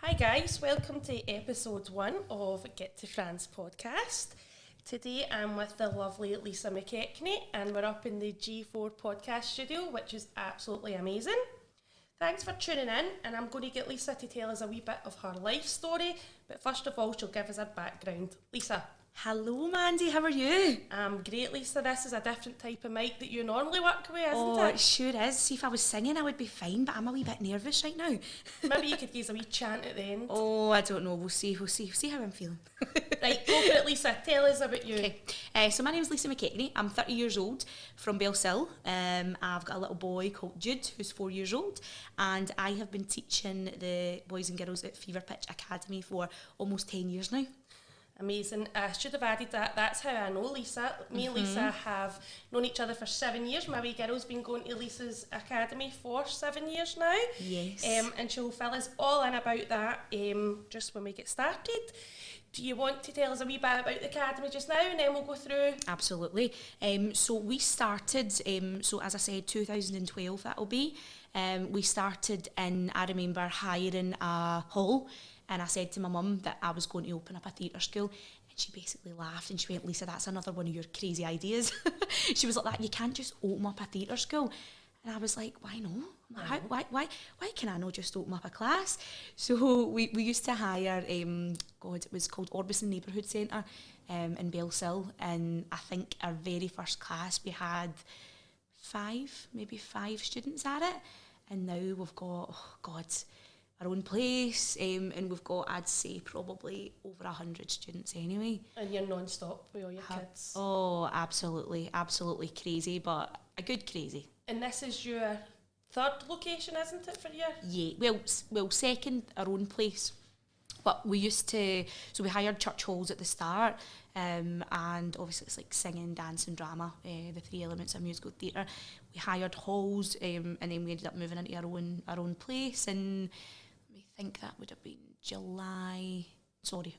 Hi guys, welcome to episode 1 of GTF Podcast. Today I'm with the lovely Lisa McKechnie and we're up in the G4 Podcast studio, which is absolutely amazing. Thanks for tuning in, and I'm going to get Lisa to tell us a wee bit of her life story, but first of all she'll give us a background. Lisa. Hello Mandy, how are you? I'm great, Lisa. This is a different type of mic that you normally work with, isn't Oh, it? it sure is. See, if I was singing I would be fine, but I'm a wee bit nervous right now. Maybe you could give us a wee chant at the end. Oh, I don't know. We'll see how I'm feeling. Right, go for it, Lisa. Tell us about you. Okay. So my name is Lisa McKechnie. I'm 30 years old from Belsill. I've got a little boy called Jude who's 4 years old, and I have been teaching the boys and girls at Fever Pitch Academy for almost 10 years now. Amazing. I should have added that. That's how I know Lisa. Me and Lisa have known each other for 7 years. My wee girl's been going to Lisa's academy for 7 years now. Yes. And she'll fill us all in about that just when we get started. Do you want to tell us a wee bit about the academy just now, and then we'll go through? Absolutely. So we started, so as I said, 2012 that'll be. We started in, I remember hiring a hall, and I said to my mum that I was going to open up a theatre school, and she basically laughed and she went, Lisa, that's another one of your crazy ideas. She was like, that you can't just open up a theatre school. And I was like, why not? Why can I not just open up a class? So we used to hire, it was called Orbison Neighbourhood Centre in Belsill, and I think our very first class we had maybe five students at it, and now we've got, our own place, and we've got, I'd say, probably over 100 students anyway. And you're non-stop with all your kids. Oh, absolutely crazy, but a good crazy. And this is your third location, isn't it, for you? Yeah, well, second, our own place. But we used to, so we hired church halls at the start, and obviously it's like singing, dance and drama, the three elements of musical theatre. We hired halls, and then we ended up moving into our own place, and I think that would have been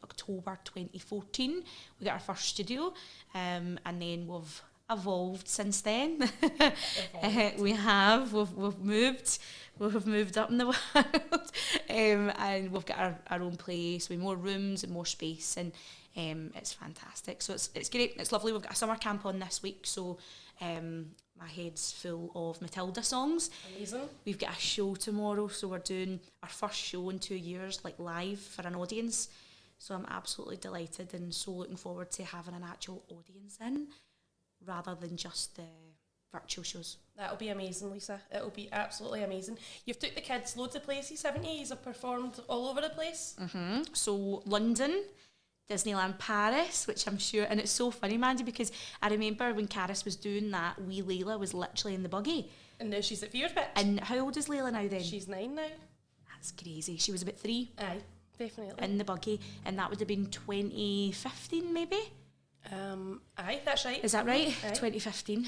October 2014. We got our first studio, and then we've evolved since then. We've moved up in the world, and we've got our own place with more rooms and more space, and it's fantastic. So it's great. It's lovely. We've got a summer camp on this week, so my head's full of Matilda songs. Amazing. We've got a show tomorrow, so we're doing our first show in 2 years, like live for an audience. So I'm absolutely delighted and so looking forward to having an actual audience in, rather than just the virtual shows. That'll be amazing, Lisa. It'll be absolutely amazing. You've took the kids loads of places, haven't you? You've performed all over the place. Mm-hmm. So London, Disneyland Paris, which I'm sure, and it's so funny, Mandy, because I remember when Caris was doing that, wee Layla was literally in the buggy. And now she's at Fever Pitch. And how old is Layla now then? She's 9 now. That's crazy. She was about 3. Aye, definitely. In the buggy, and that would have been 2015 maybe? Aye, that's right. Is that right? Aye. 2015.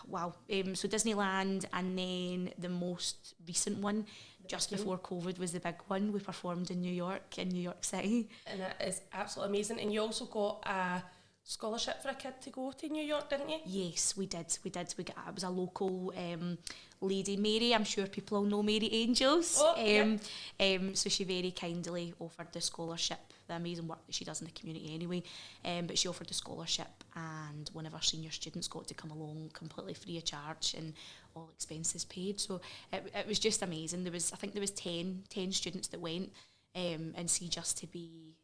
Wow. So Disneyland, and then the most recent one, just before COVID, was the big one. We performed in New York City. And that is absolutely amazing. And you also got a scholarship for a kid to go to New York, didn't you? Yes, we did. We got, it was a local lady, Mary. I'm sure people all know Mary Angels. Oh, yeah. So she very kindly offered the scholarship, the amazing work that she does in the community anyway. But she offered the scholarship, and one of our senior students got to come along completely free of charge and all expenses paid. So it was just amazing. I think there was 10 students that went, and see, just to be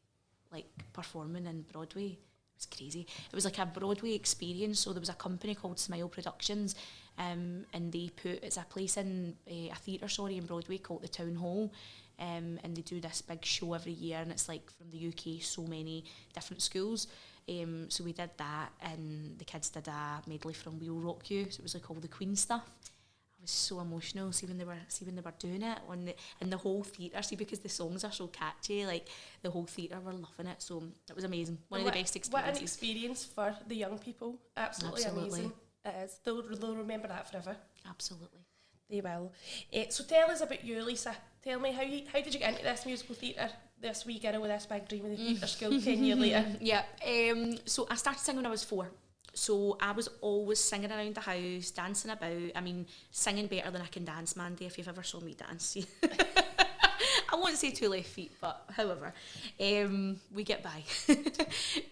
like performing in Broadway. It was crazy. It was like a Broadway experience. So there was a company called Smile Productions, and it's a place in a theatre, in Broadway called the Town Hall, and they do this big show every year, and it's like from the UK, so many different schools. So we did that, and the kids did a medley from We'll Rock You. So it was like all the Queen stuff. I was so emotional when they were doing it in the whole theatre. See, because the songs are so catchy, like the whole theatre were loving it. So it was amazing. One of the best experiences. What an experience for the young people. Absolutely. Amazing. It is. They'll remember that forever. Absolutely. They will. So tell us about you, Lisa. Tell me, how did you get into this musical theatre? This wee girl with this big dream of the theatre school 10 years later. Yeah. So I started singing when I was 4. So I was always singing around the house, dancing about. I mean, singing better than I can dance, Mandy, if you've ever saw me dance. I won't say 2 left feet, but however, we get by.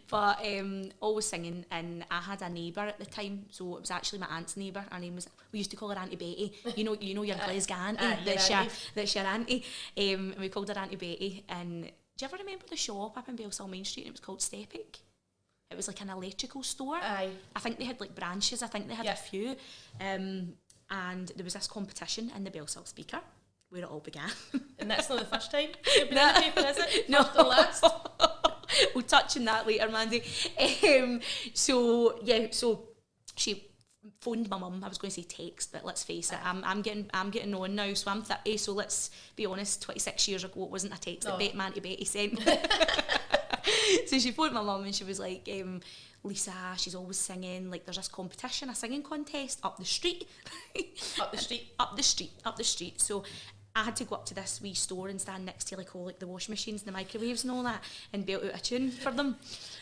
But always singing, and I had a neighbour at the time, so it was actually my aunt's neighbour. Her name was, we used to call her Auntie Betty. You know your Glasgow auntie, that's your auntie. And we called her Auntie Betty. And do you ever remember the shop up in Bellsall Main Street? And it was called Stepic. It was like an electrical store. Aye. I think they had like branches. I think they had a few. And there was this competition in the Bellsall Speaker where it all began. And that's not the first time you've been in the paper, is it? No. First and last. We'll touch on that later, Mandy. So she phoned my mum. I was going to say text, but let's face it, I'm getting on now, so I'm 30, so let's be honest, 26 years ago it wasn't a text that Auntie Betty sent. So she phoned my mum and she was like, Lisa, she's always singing, like there's this competition, a singing contest up the street. Up the street. So I had to go up to this wee store and stand next to like all like the washing machines and the microwaves and all that and belt out a tune for them.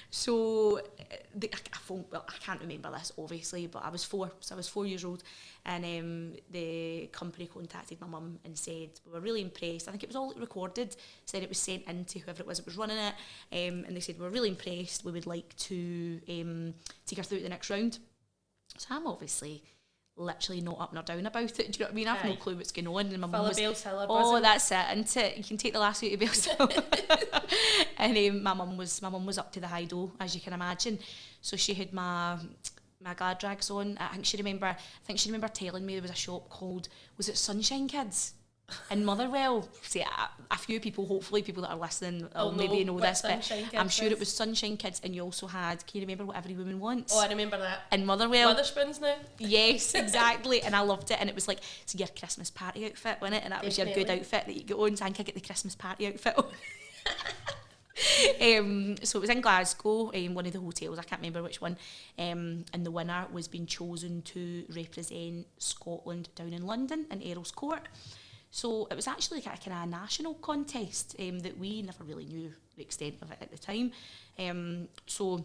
So I can't remember this obviously, but I was 4, so I was 4 years old, and the company contacted my mum and said we were really impressed. I think it was all recorded, said it was sent in to whoever it was running it, and they said we're really impressed, we would like to take her through to the next round. So I'm obviously literally not up nor down about it. Do you know what I mean? I've no clue what's going on. And my mum was, that's it, isn't it? You can take the last way to Bellsall. And my mum was up to the high do, as you can imagine. So she had my glad rags on. I think she remember telling me there was a shop called, was it Sunshine Kids? In Motherwell. See, a few people, hopefully people that are listening will maybe know this, but I'm sure it was Sunshine Kids, and you also had, can you remember What Every Woman Wants? Oh, I remember that. In Motherwell. Witherspoons now. Yes, exactly. And I loved it, and it was like, so your Christmas party outfit, wasn't it? And that was your good outfit that you got on, so I think I get the Christmas party outfit on. So it was in Glasgow, one of the hotels, I can't remember which one, and the winner was being chosen to represent Scotland down in London in Earl's Court. So it was actually like a kind of national contest that we never really knew the extent of it at the time. So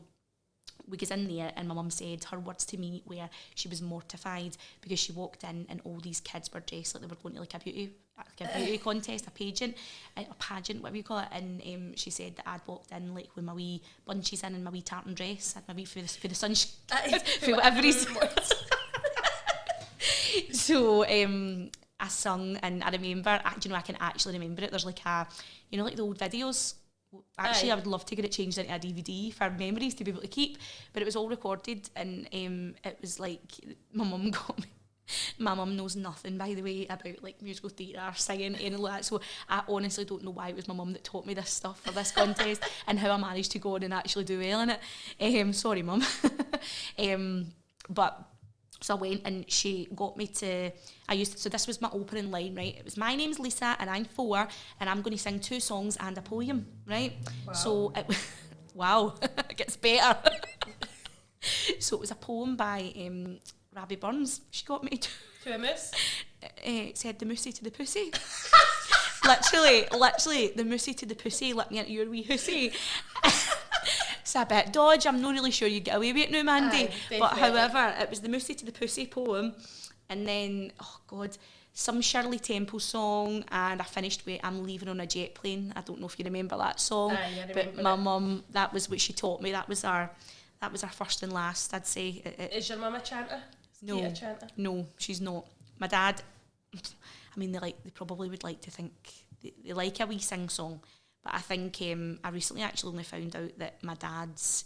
we got in there, and my mum said her words to me were she was mortified because she walked in and all these kids were dressed like they were going to like a beauty contest, a pageant, whatever you call it. And she said that I'd walked in like with my wee bunches in and my wee tartan dress, had my wee for the sunshine, for whatever reason. So I sung, and I remember, I can actually remember it. There's like like the old videos. Actually, I would love to get it changed into a DVD for memories to be able to keep, but it was all recorded, and it was like my mum got me. My mum knows nothing, by the way, about like musical theatre, singing, anything like that. So I honestly don't know why it was my mum that taught me this stuff for this contest and how I managed to go on and actually do well in it. Sorry, mum. But so I went and she got me to, so this was my opening line, right? It was, my name's Lisa and I'm 4 and I'm going to sing 2 songs and a poem, right? Wow. So it was, wow, it gets better. So it was a poem by Rabbie Burns. She got me to a moose? It said, the moosey to the pussy. literally, the moosey to the pussy, let me into your wee hussy. It's a bit dodge. I'm not really sure you get away with it now, Mandy. But however, it was the moosey to the pussy poem, and then some Shirley Temple song, and I finished with I'm Leaving on a Jet Plane. I don't know if you remember that song, but my mum, that was what she taught me. That was our first and last, I'd say. Is your mum a chanter? No, she's not. My dad, I mean, they probably would like to think they like a wee sing song. But I think I recently actually only found out that my dad's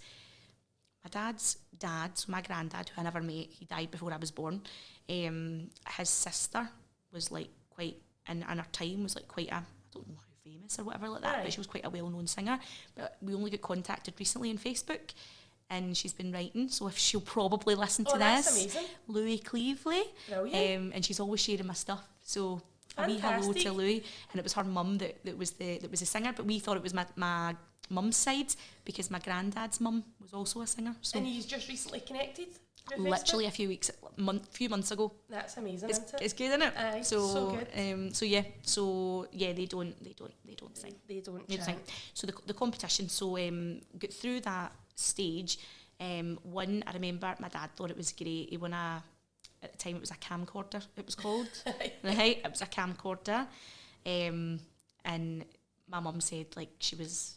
dad, so my granddad, who I never met, he died before I was born. His sister was like quite, in her time, was like quite a, I don't know how famous or whatever like that, right. But she was quite a well-known singer. But we only got contacted recently on Facebook, and she's been writing, so if she'll probably listen to this, Louis Cleveley, and she's always sharing my stuff, so a wee hello to Louis. And it was her mum that was the singer, but we thought it was my mum's side because my granddad's mum was also a singer. So and you've just recently connected? Literally a few months ago. That's amazing, isn't it? It's good, isn't it? Aye, so good. They don't sing. They don't sing. So the competition, get through that stage. One, I remember my dad thought it was great. He won at the time it was a camcorder, it was called. Right? It was a camcorder. And and my mum said, like, she's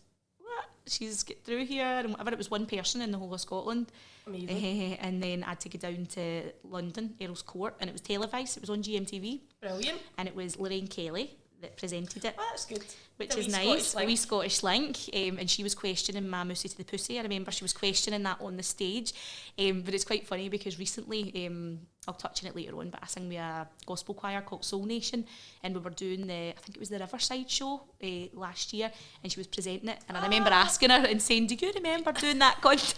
get through here, and whatever. It was one person in the whole of Scotland. Amazing. And then I had to go down to London, Earl's Court, and it was televised. It was on GMTV. Brilliant. And it was Lorraine Kelly that presented it. Oh, that's good. Which is nice, a wee Scottish link, and she was questioning my Mousey to the Pussy. I remember she was questioning that on the stage, but it's quite funny because recently, I'll touch on it later on, but I sang with a gospel choir called Soul Nation, and we were doing I think it was the Riverside show last year, and she was presenting it, and I remember asking her and saying, do you remember doing that contest?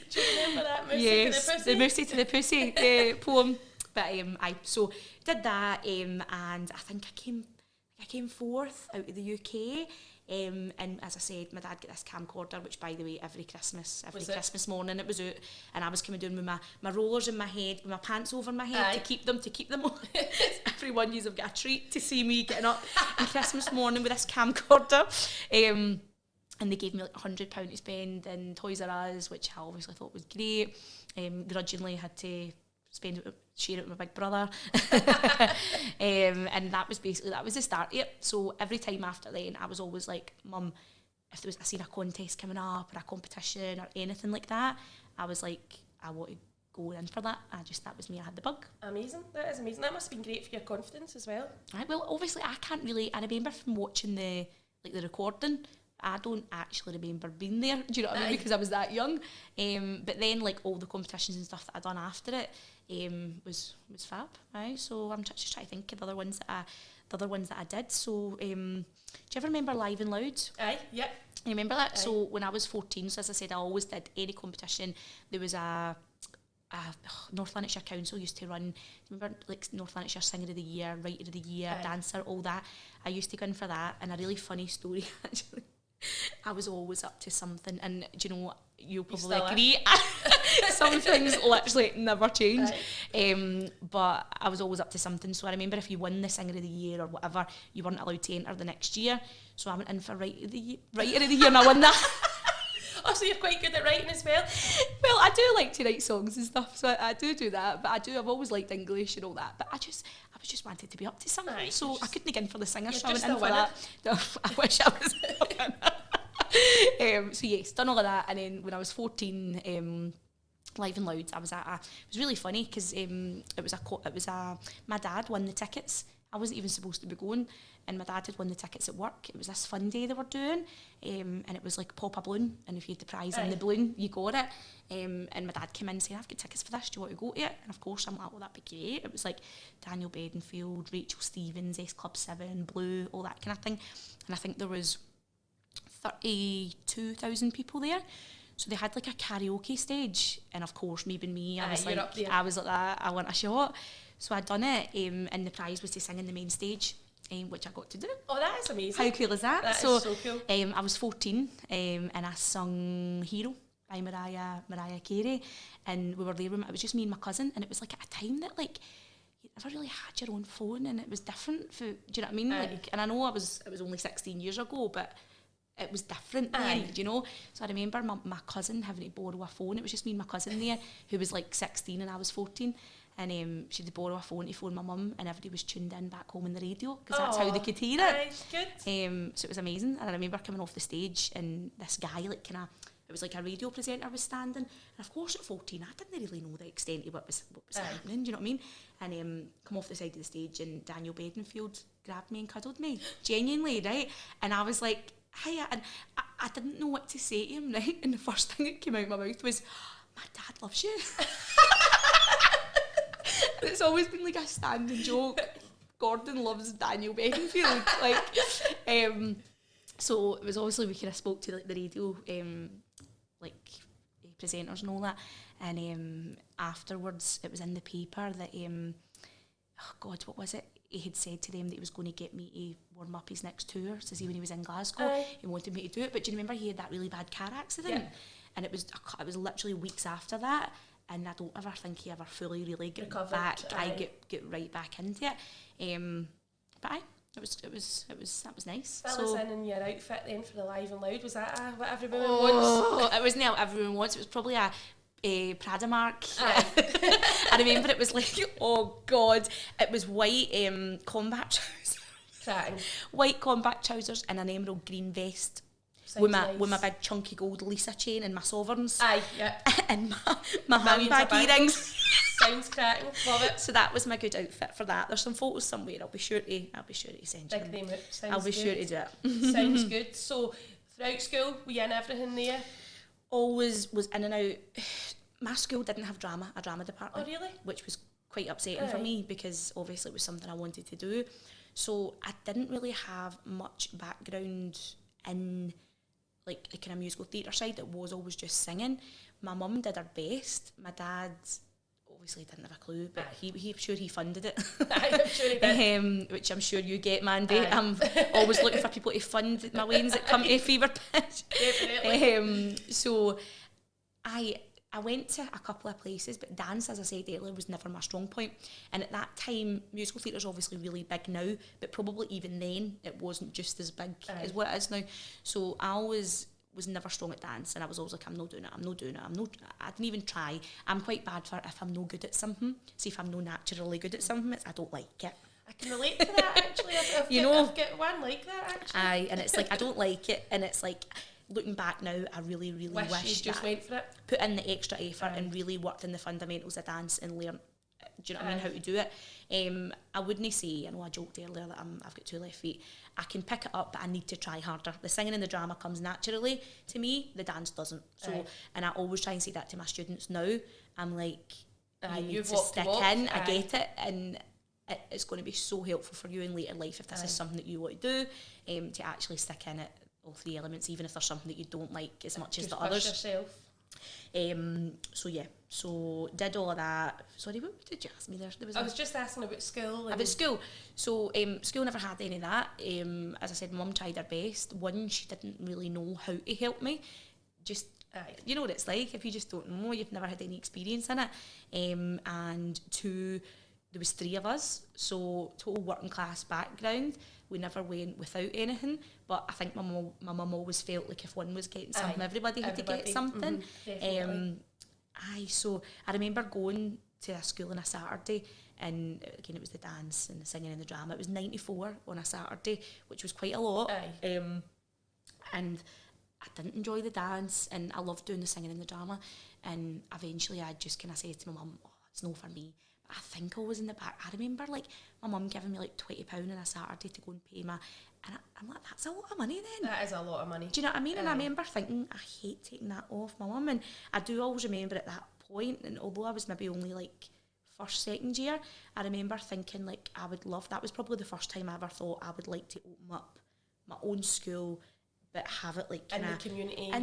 Do you remember that Mousey yes, to the Pussy? the Mousey to the Pussy poem. But I did that, and I think I came fourth out of the UK, and as I said, my dad got this camcorder, which, by the way, every Christmas morning it was out, and I was coming down with my rollers in my head, with my pants over my head to keep them on. Everyone you've got a treat to see me getting up on Christmas morning with this camcorder, and they gave me like £100 to spend in Toys R Us, which I obviously thought was great. Grudgingly had to share it with my big brother. And that was the start of it. So every time after then, I was always like, Mum, if I seen a contest coming up or a competition or anything like that, I was like, I want to go in for that. That was me, I had the bug. Amazing. That is amazing. That must have been great for your confidence as well. Right, well, obviously I remember from watching the recording, I don't actually remember being there, do you know what I mean, because I was that young. But then, like, all the competitions and stuff that I'd done after it was fab, right? So I'm just trying to think of the other ones that I did. So do you ever remember Live and Loud? Aye, yep. You remember that? Aye. So when I was 14, so as I said, I always did any competition. There was North Lanarkshire Council used to run, remember, like, North Lanarkshire Singer of the Year, Writer of the Year, Aye. Dancer, all that. I used to go in for that, and a really funny story, actually. I was always up to something, and do you know what? You'll probably agree. Some things literally never change. Right. But I was always up to something. So I remember if you won the Singer of the Year or whatever, you weren't allowed to enter the next year. So I went in for Writer of the Year, and I won that. Oh, so you're quite good at writing as well? Well, I do like to write songs and stuff, so I do that. But I've always liked English and all that. But I just wanted to be up to something. Aye, so I couldn't get in for the singer, so I just went in for that. No, I wish I was a winner. So yes, done all of that, and then when I was 14, Live and Loud, it was really funny because my dad won the tickets. I wasn't even supposed to be going, and my dad had won the tickets at work. It was this fun day they were doing, and it was like pop a balloon, and if you had the prize in the balloon, you got it. And my dad came in and said, I've got tickets for this, do you want to go to it? And of course I'm like, well, that'd be great. It was like Daniel Bedingfield, Rachel Stevens, S Club 7, Blue, all that kind of thing. And I think there was 32,000 people there. So they had like a karaoke stage, and of course, me being me, I was like that, I want a shot. So I'd done it, and the prize was to sing in the main stage, which I got to do. Oh, that is amazing. How cool is that? That is so cool. I was 14, and I sung Hero by Mariah Carey, and we were there, it was just me and my cousin, and it was like at a time that, like, you never really had your own phone, and it was different do you know what I mean? Like, and I know it was only 16 years ago, but it was different then, you know. So I remember my cousin having to borrow a phone. It was just me and my cousin there, who was like 16 and I was 14. And she had to borrow a phone to phone my mum, and everybody was tuned in back home in the radio, because that's how they could hear it. Good. So it was amazing. And I remember coming off the stage, and this guy, like, it was like a radio presenter was standing. And of course at 14, I didn't really know the extent of what was happening, do you know what I mean? And come off the side of the stage, and Daniel Bedingfield grabbed me and cuddled me, genuinely, right? And I was like, hiya, and I didn't know what to say to him, right? And the first thing that came out of my mouth was, my dad loves you. It's always been like a standing joke. Gordon loves Daniel Bedingfield. Like, so it was obviously we kind of spoke to like the radio, like presenters and all that. And afterwards, it was in the paper that oh God, what was it? He had said to them that he was going to get me to warm up his next tour. So see, when he was in Glasgow, he wanted me to do it. But do you remember he had that really bad car accident? Yeah. And it was literally weeks after that. And I don't ever think he ever fully really got back. I get right back into it. But that was nice. Fellas in your outfit then for the Live and Loud, was that what everyone wants? It wasn't what everyone wants. It was probably a Prada mark. I remember it was like, oh God, it was white combat trousers. Cracking. White combat trousers and an emerald green vest. With my big chunky gold Lisa chain and my sovereigns. Aye, yeah. And my handbag earrings. Sounds cracking. Love it. So that was my good outfit for that. There's some photos somewhere. I'll be sure to send you them. I'll be sure to do it. Sounds good. So throughout school, were you in everything there? Always was in and out. My school didn't have a drama department. Oh, really? Which was quite upsetting for me because obviously it was something I wanted to do. So I didn't really have much background in like the kind of musical theatre side. It was always just singing. My mum did her best. My dad obviously didn't have a clue, but he sure he funded it. I'm sure he did. Which I'm sure you get, Mandy. I'm always looking for people to fund my wains that come to Fever Pitch. Definitely. So I went to a couple of places, but dance, as I said earlier, was never my strong point. And at that time, musical theatre's obviously really big now, but probably even then, it wasn't just as big as what it is now. So I always was never strong at dance, and I was always like, I'm not doing it. I didn't even try. I'm quite bad for if I'm no good at something. See, if I'm no naturally good at something, I don't like it. I can relate to that, actually. I've got one like that, actually. Aye, and it's like, I don't like it, and it's like, looking back now, I really, really wish you just went for it. Put in the extra effort and really worked in the fundamentals of dance and learned, do you know what I mean, how to do it. I wouldn't say, I know I joked earlier that I've got 2 left feet. I can pick it up, but I need to try harder. The singing and the drama comes naturally to me, the dance doesn't. So, and I always try and say that to my students now. I'm like, you need to stick in, I get it, and it's going to be so helpful for you in later life if this is something that you want to do, to actually stick in it. All 3 elements, even if there's something that you don't like as much as the others. Yourself. So did all of that. Sorry, what did you ask me there? I was just asking about school. About school. So school never had any of that. As I said, Mum tried her best. One, she didn't really know how to help me. Just, you know what it's like if you just don't know, you've never had any experience in it. And 2, there was 3 of us, so total working class background. We never went without anything, but I think my mum always felt like if one was getting something, everybody had to get something. So I remember going to a school on a Saturday, and again it was the dance and the singing and the drama. It was 94 on a Saturday, which was quite a lot. And I didn't enjoy the dance, and I loved doing the singing and the drama. And eventually I just kind of said to my mum, it's no for me. I think I was in the back. I remember like my mum giving me like £20 on a Saturday to go and pay and I'm like, that's a lot of money then. That is a lot of money. Do you know what I mean? And I remember thinking, I hate taking that off my mum. And I do always remember at that point, and although I was maybe only like first, second year, I remember thinking like I would love, that was probably the first time I ever thought I would like to open up my own school, but have it like in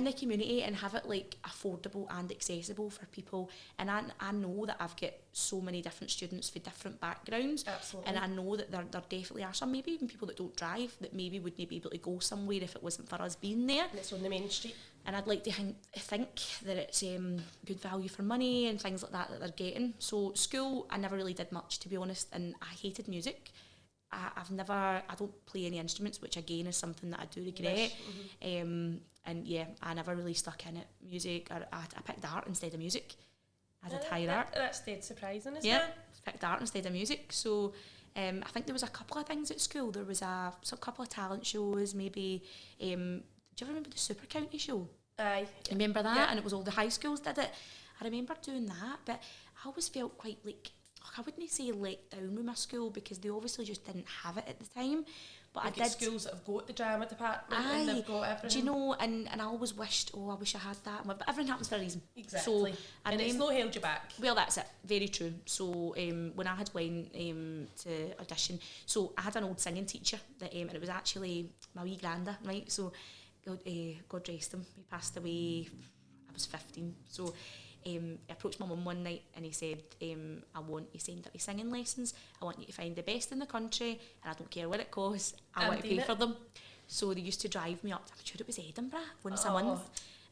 the community and have it like affordable and accessible for people. And I know that I've got so many different students for different backgrounds. Absolutely. And I know that there definitely are some, maybe even people that don't drive, that maybe wouldn't be able to go somewhere if it wasn't for us being there. And it's on the main street. And I'd like to think that it's good value for money and things like that they're getting. So school, I never really did much, to be honest, and I hated music. I don't play any instruments, which again is something that I do regret. And yeah, I never really stuck in it. Music, I picked art instead of music. I did higher art. That's dead surprising, isn't it? Yeah, picked art instead of music. So I think there was a couple of things at school. There was a couple of talent shows, maybe. Do you ever remember the Super County show? Aye. Remember that? Yeah. And it was all the high schools did it. I remember doing that, but I always felt quite like, I wouldn't say let down with my school because they obviously just didn't have it at the time. But I did schools that have got the drama department and they've got everything. Do you know? And I always wished, I wish I had that. But everything happens for a reason. Exactly. So, and it's not held you back. Well, that's it. Very true. So when I had went to audition, so I had an old singing teacher that, and it was actually my wee granda, right? So God rest him. He passed away. I was 15. So. I approached my mum one night and he said, I want you to send up your singing lessons. I want you to find the best in the country and I don't care what it costs. I want to pay for them. So they used to drive me up, I'm sure it was Edinburgh, once a month.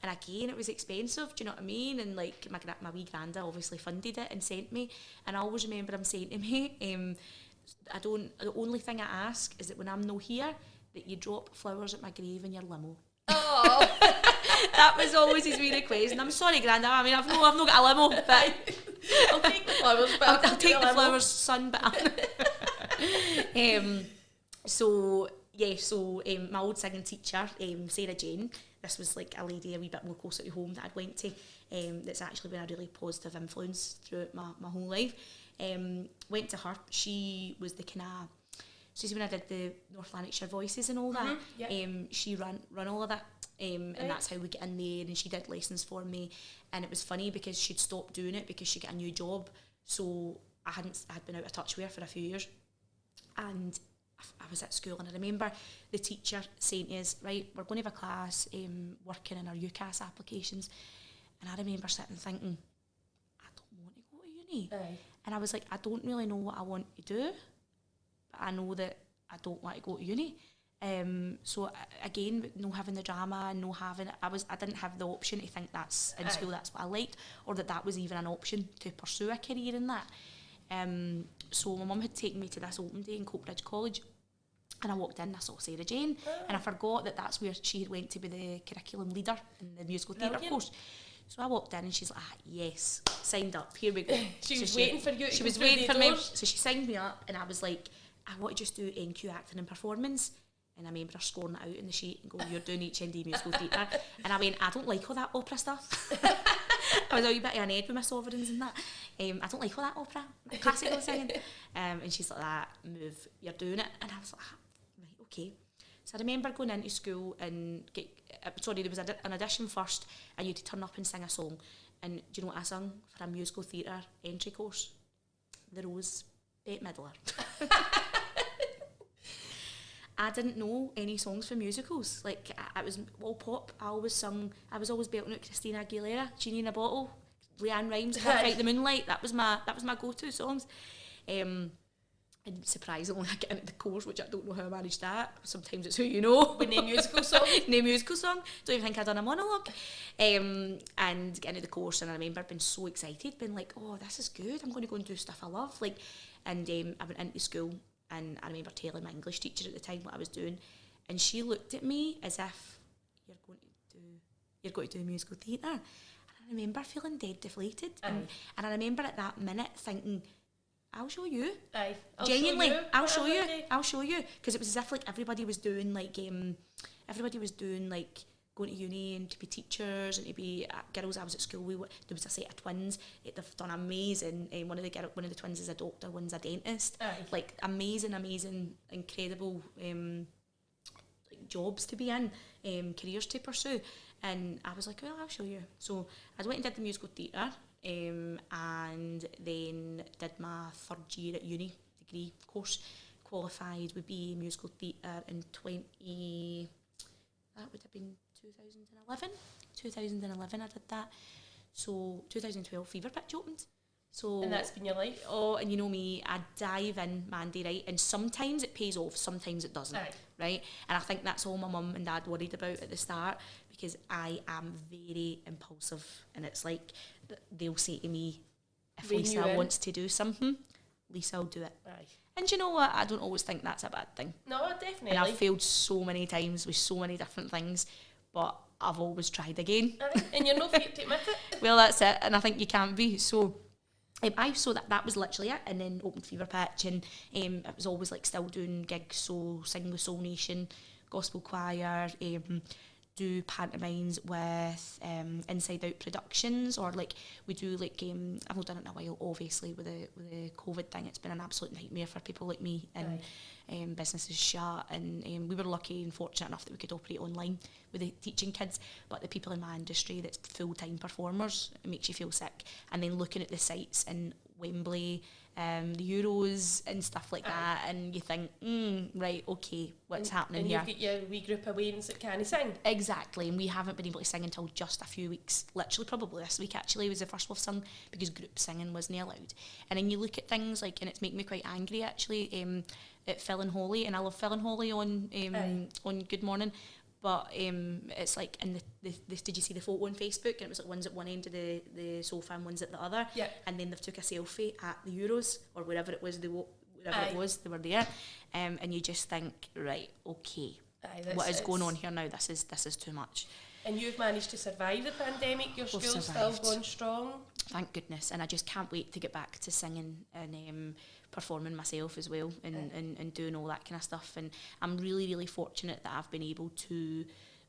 And again, it was expensive, do you know what I mean? And like my wee granda obviously funded it and sent me. And I always remember him saying to me, the only thing I ask is that when I'm not here, that you drop flowers at my grave in your limo. Oh. That was always his wee request, and I'm sorry, Granda. I mean, I've not got a limo, but I'll take the flowers. But I'll take the flowers, son. But So my old singing teacher, Sarah Jane, this was like a lady a wee bit more closer to home that I'd went to, that's actually been a really positive influence throughout my whole life. Went to her. She was the kind of, she's when I did the North Lanarkshire voices and all that. She ran all of that, and that's how we get in there. And she did lessons for me, and it was funny because she'd stopped doing it because she got a new job. So I had been out of touch with her for a few years, and I was at school, and I remember the teacher saying to us, right, we're going to have a class working in our UCAS applications. And I remember sitting thinking, I don't want to go to uni. And I was like, I don't really know what I want to do, but I know that I don't want to go to uni. So again, no having the drama, no having, I didn't have the option to think that's in school, that's what I liked, or that was even an option to pursue a career in that. So my mum had taken me to this open day in Coatbridge College, and I walked in, I saw Sarah Jane, and I forgot that that's where she had went to be the curriculum leader in the musical theatre course. So I walked in and she's like, yes, signed up, here we go. She was waiting for you to She was waiting for me, so she signed me up, and I was like, I want to just do NQ acting and performance. And I remember her scoring it out in the sheet and going, you're doing HND musical theatre. And I went, I don't like all that opera stuff. I was a wee bit of an head with my sovereigns and that. I don't like all that opera, classical singing. And she's like, that move, you're doing it. And I was like, right, okay. So I remember going into school and there was an audition first, and you had to turn up and sing a song. And do you know what I sung for a musical theatre entry course? The Rose, Bette Midler. I didn't know any songs for musicals. Like, I was all pop. I was always belting out Christina Aguilera, Genie in a Bottle, Leanne Rimes, Can't Fight the Moonlight. That was my go-to songs. And surprisingly, I get into the course, which I don't know how I managed that. Sometimes it's who you know. With no musical song? No musical song. Don't even think I'd done a monologue. And get into the course, and I remember being so excited, being like, oh, this is good. I'm going to go and do stuff I love. Like, and I went into school, and I remember telling my English teacher at the time what I was doing, and she looked at me as if you're going to do musical theatre. And I remember feeling dead deflated. And I remember at that minute thinking, I'll show you. Genuinely, I'll show you. Because it was as if like everybody was doing going to uni and to be teachers and to be girls. I was at school. There was a set of twins. They've done amazing. One of the twins is a doctor, one's a dentist. Like amazing, incredible jobs to be in, careers to pursue. And I was like, well, I'll show you. So I went and did the musical theatre, and then did my third year at uni degree course. Qualified with BA musical theatre in 2011. 2011 I did that. So 2012 Fever Pitch opened. So, and that's been your life? Oh, and you know me, I dive in, Mandy, right? And sometimes it pays off, sometimes it doesn't, right? And I think that's all my mum and dad worried about at the start, because I am very impulsive, and it's like they'll say to me, if Lisa wants to do something, Lisa will do it. And you know what? I don't always think that's a bad thing. No, definitely. And I've failed so many times with so many different things, but I've always tried again. And you're not afraid to admit it. Well, that's it, and I think you can't be. So that was literally it, and then opened Fever Pitch, and it was always like still doing gigs, so sing with Soul Nation, gospel choir, do pantomimes with Inside Out Productions, or like we do like I've not done it in a while, obviously with the COVID thing. It's been an absolute nightmare for people like me, and businesses shut, and we were lucky and fortunate enough that we could operate online with the teaching kids. But the people in my industry that's full-time performers, it makes you feel sick. And then looking at the sites in Wembley, the Euros and stuff like that, and you think, right, okay, what's happening here? And you've got your wee group of wains that can't sing. Exactly, and we haven't been able to sing until just a few weeks. Literally, probably this week actually was the first we've sung, because group singing wasn't allowed. And then you look at things like, and it's making me quite angry actually, at Phil and Holly, and I love Phil and Holly on Good Morning. But it's like, in the did you see the photo on Facebook? And it was like one's at one end of the sofa and one's at the other. Yeah. And then they've took a selfie at the Euros, or wherever it was, they were there. And you just think, right, okay, what is going on here now? This is too much. And you've managed to survive the pandemic. Your school's still going strong. Thank goodness. And I just can't wait to get back to singing. And performing myself as well, and doing all that kind of stuff. And I'm really, really fortunate that I've been able to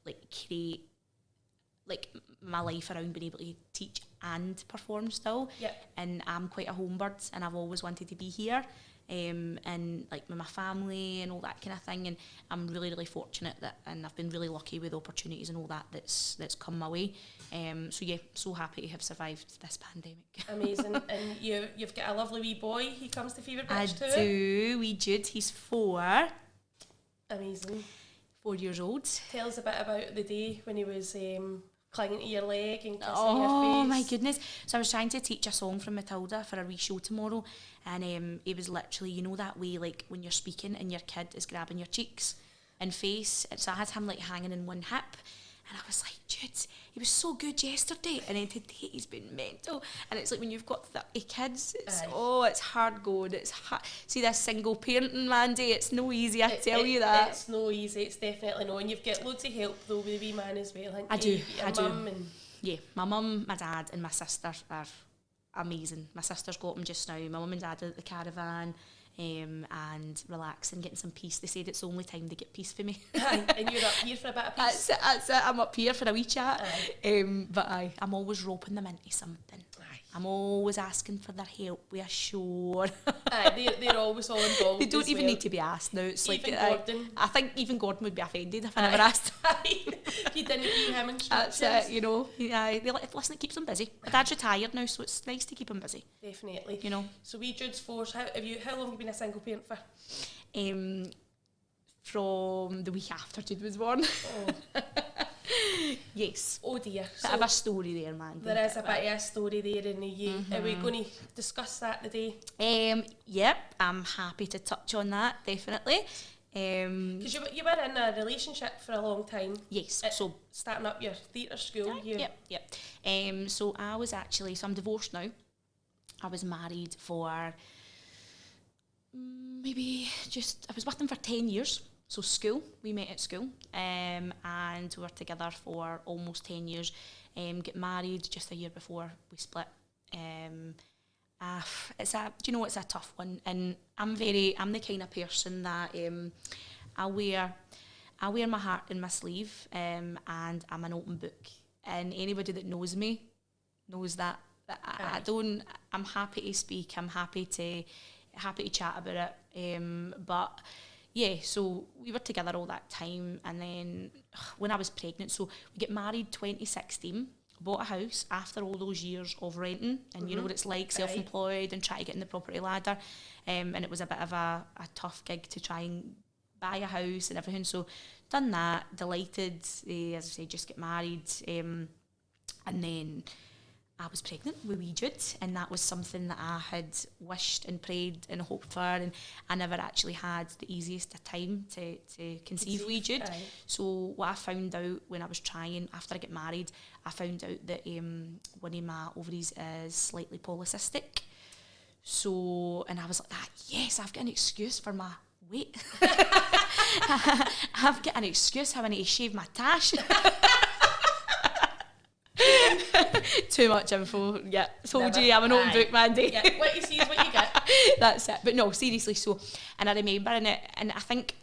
like create like my life around being able to teach and perform still. And I'm quite a homebird, and I've always wanted to be here, and like with my family and all that kind of thing. And I'm really, really fortunate that, and I've been really lucky with opportunities and all that that's come my way. So yeah, so happy to have survived this pandemic. Amazing. And you've got a lovely wee boy. He comes to Fever Pitch too. I do. Wee Jude, he's 4. Amazing. 4 years old. Tell us a bit about the day when he was clinging to your leg and kissing your face. Oh my goodness. So I was trying to teach a song from Matilda for a wee show tomorrow, and it was literally, you know that way like when you're speaking and your kid is grabbing your cheeks and face, and so I had him like hanging in one hip, and I was like, Jude, he was so good yesterday, and then today he's been mental. And it's like when you've got 30 kids, it's hard going. It's hard. See, this single parenting, Mandy, it's no easy, I tell you that. It's no easy, it's definitely no. And you've got loads of help though with the wee man as well. I do. Mum and yeah, my mum, my dad and my sister are amazing. My sister's got him just now. My mum and dad are at the caravan, and relaxing, getting some peace. They said it's the only time they get peace for me. And you're up here for a bit of peace. That's it. I'm up here for a wee chat. But I'm always roping them into something. I'm always asking for their help with a chore. They're always all involved. They don't even need to be asked now. It's even like Gordon. I think even Gordon would be offended if I never asked. You didn't give him instructions. That's it, you know. Listen, it keeps them busy. My dad's retired now, so it's nice to keep him busy. Definitely. You know. So wee Jude's 4. How long have you been a single parent for? From the week after Jude was born. Oh. Yes. Oh dear. Bit of a story there, Mandy. There is a bit of a story there, and are we going to discuss that today? Yep, I'm happy to touch on that, definitely. Because you were in a relationship for a long time. Yes. So starting up your theatre school. Yep. So I was actually, so I'm divorced now. I was married for maybe I was with him for 10 years. So school, we met at school, and we were together for almost 10 years. Get married just a year before we split. It's a tough one, and I'm the kind of person that I wear my heart in my sleeve, and I'm an open book. And anybody that knows me knows that I'm happy to speak. I'm happy to chat about it. But yeah, so we were together all that time, and then when I was pregnant, so we get married 2016, bought a house after all those years of renting, and you know what it's like, self-employed and try to get in the property ladder, and it was a bit of a tough gig to try and buy a house and everything, so done that, delighted, as I say, just get married, and then I was pregnant with wee Jude, and that was something that I had wished and prayed and hoped for, and I never actually had the easiest of time to conceive wee Jude. So what I found out when I was trying, after I get married, I found out that one of my ovaries is slightly polycystic. So, and I was like, yes, I've got an excuse for my weight. I've got an excuse how I need to shave my tash. Too much info. Yeah, told you I'm an open book, Mandy. Yeah, what you see is what you get. That's it. But no, seriously. So, and I remember in it, and I think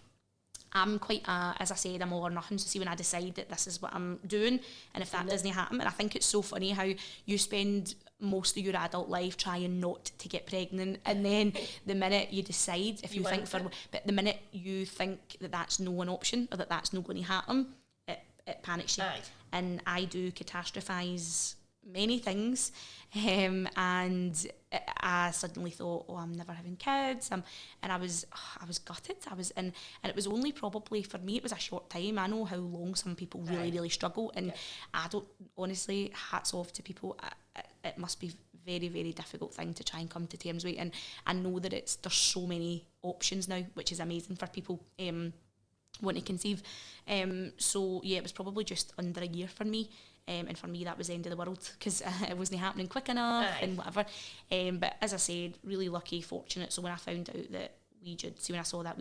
I'm quite, as I said, I'm all or nothing. So see, when I decide that this is what I'm doing, and if that doesn't happen, and I think it's so funny how you spend most of your adult life trying not to get pregnant, and then the minute you decide, if you think but the minute you think that that's no an option or that that's not going to happen, it panics you. And I do catastrophise many things, and I suddenly thought, I'm never having kids, and I was gutted. And it was only probably, for me, it was a short time. I know how long some people really struggle, and I don't, honestly, hats off to people. It must be very, very difficult thing to try and come to terms with, and I know that there's so many options now, which is amazing for people want to conceive. So yeah, it was probably just under a year for me, and for me that was the end of the world, because it wasn't happening quick enough and whatever. But as I said, really lucky, fortunate. So when I found out that when I saw that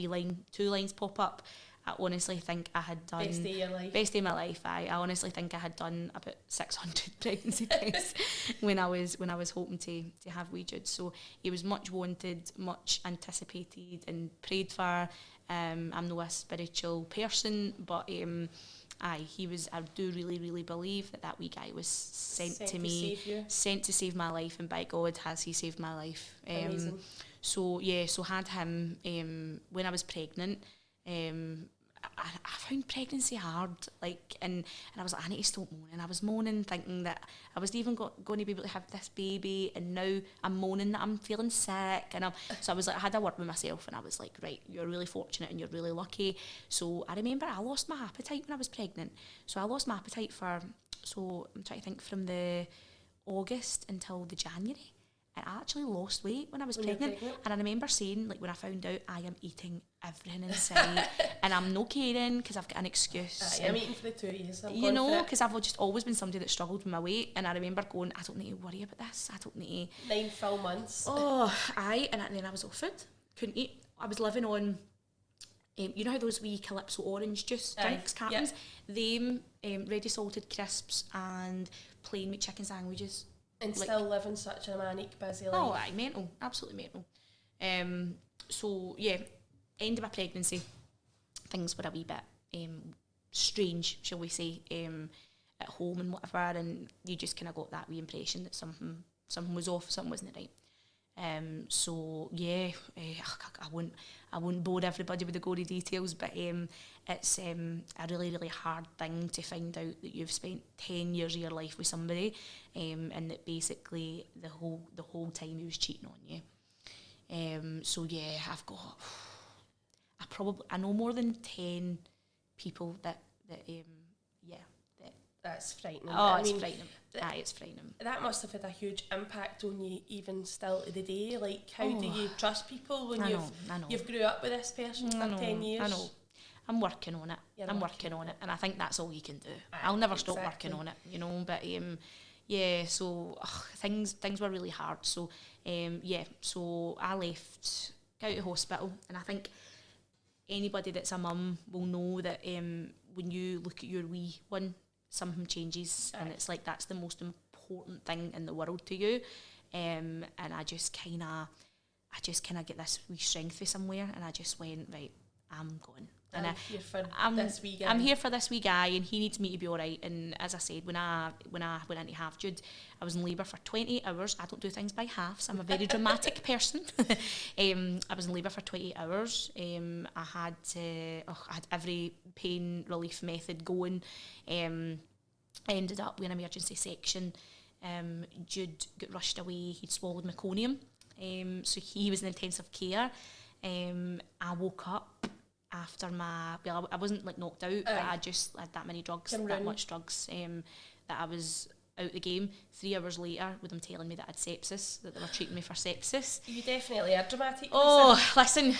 two lines pop up, I honestly think I had done... Best day of your life. Best day of my life, I honestly think I had done about 600 pregnancy tests when I was hoping to have wee Jude. So he was much wanted, much anticipated and prayed for. I'm not a spiritual person, but he was. I do really believe that wee guy was sent to me, sent to save my life, and by God has he saved my life. Amazing. So had him when I was pregnant. I found pregnancy hard, and I was like, I need to stop moaning. I was moaning, thinking that I was even going to be able to have this baby, and now I'm moaning that I'm feeling sick, so I was like, I had a word with myself, and I was like, right, you're really fortunate and you're really lucky. So I remember I lost my appetite when I was pregnant. So I lost my appetite I'm trying to think, from the August until the January. I actually lost weight when I was pregnant. And I remember saying, when I found out, I am eating everything in sight, and I'm not caring because I've got an excuse. I'm eating for the 2 years. Because I've just always been somebody that struggled with my weight, and I remember going, I don't need to worry about this. I don't need to... 9 full months. And then I was off it. Couldn't eat. I was living on... you know how those wee Calypso orange juice drinks, cartons? Them, ready salted crisps and plain meat chicken sandwiches. And still living such a manic, busy life. Oh, aye, mental, absolutely mental. So yeah, end of my pregnancy, things were a wee bit strange, shall we say, at home and whatever, and you just kind of got that wee impression that something was off, something wasn't right. So yeah, I won't bore everybody with the gory details, but it's a really hard thing to find out that you've spent 10 years of your life with somebody, and that basically the whole time he was cheating on you. So yeah, I know more than 10 people that that's frightening. Oh, it's frightening. It's frightening. That must have had a huge impact on you, even still to the day. How do you trust people when you've grew up with this person for 10 years? I know. I'm working on it. I'm working on it, and I think that's all you can do. I'll never stop working on it, But so things were really hard. So so I left, got out of hospital, and I think anybody that's a mum will know that when you look at your wee one, something changes, and it's like that's the most important thing in the world to you, and I just kind of get this wee strength for somewhere, and I just went, right, I'm going. And this wee guy. I'm here for this wee guy, and he needs me to be all right. And as I said, when I went in to have Jude, I was in labour for 28 hours. I don't do things by halves. I'm a very dramatic person. I was in labour for 28 hours. I had every pain relief method going. I ended up with an emergency section. Jude got rushed away. He'd swallowed meconium. So he was in intensive care. I woke up after I wasn't knocked out, but I just had that many drugs, much drugs, that I was out the game. 3 hours later, with them telling me that I had sepsis, that they were treating me for sepsis. You definitely are dramatic. Listen,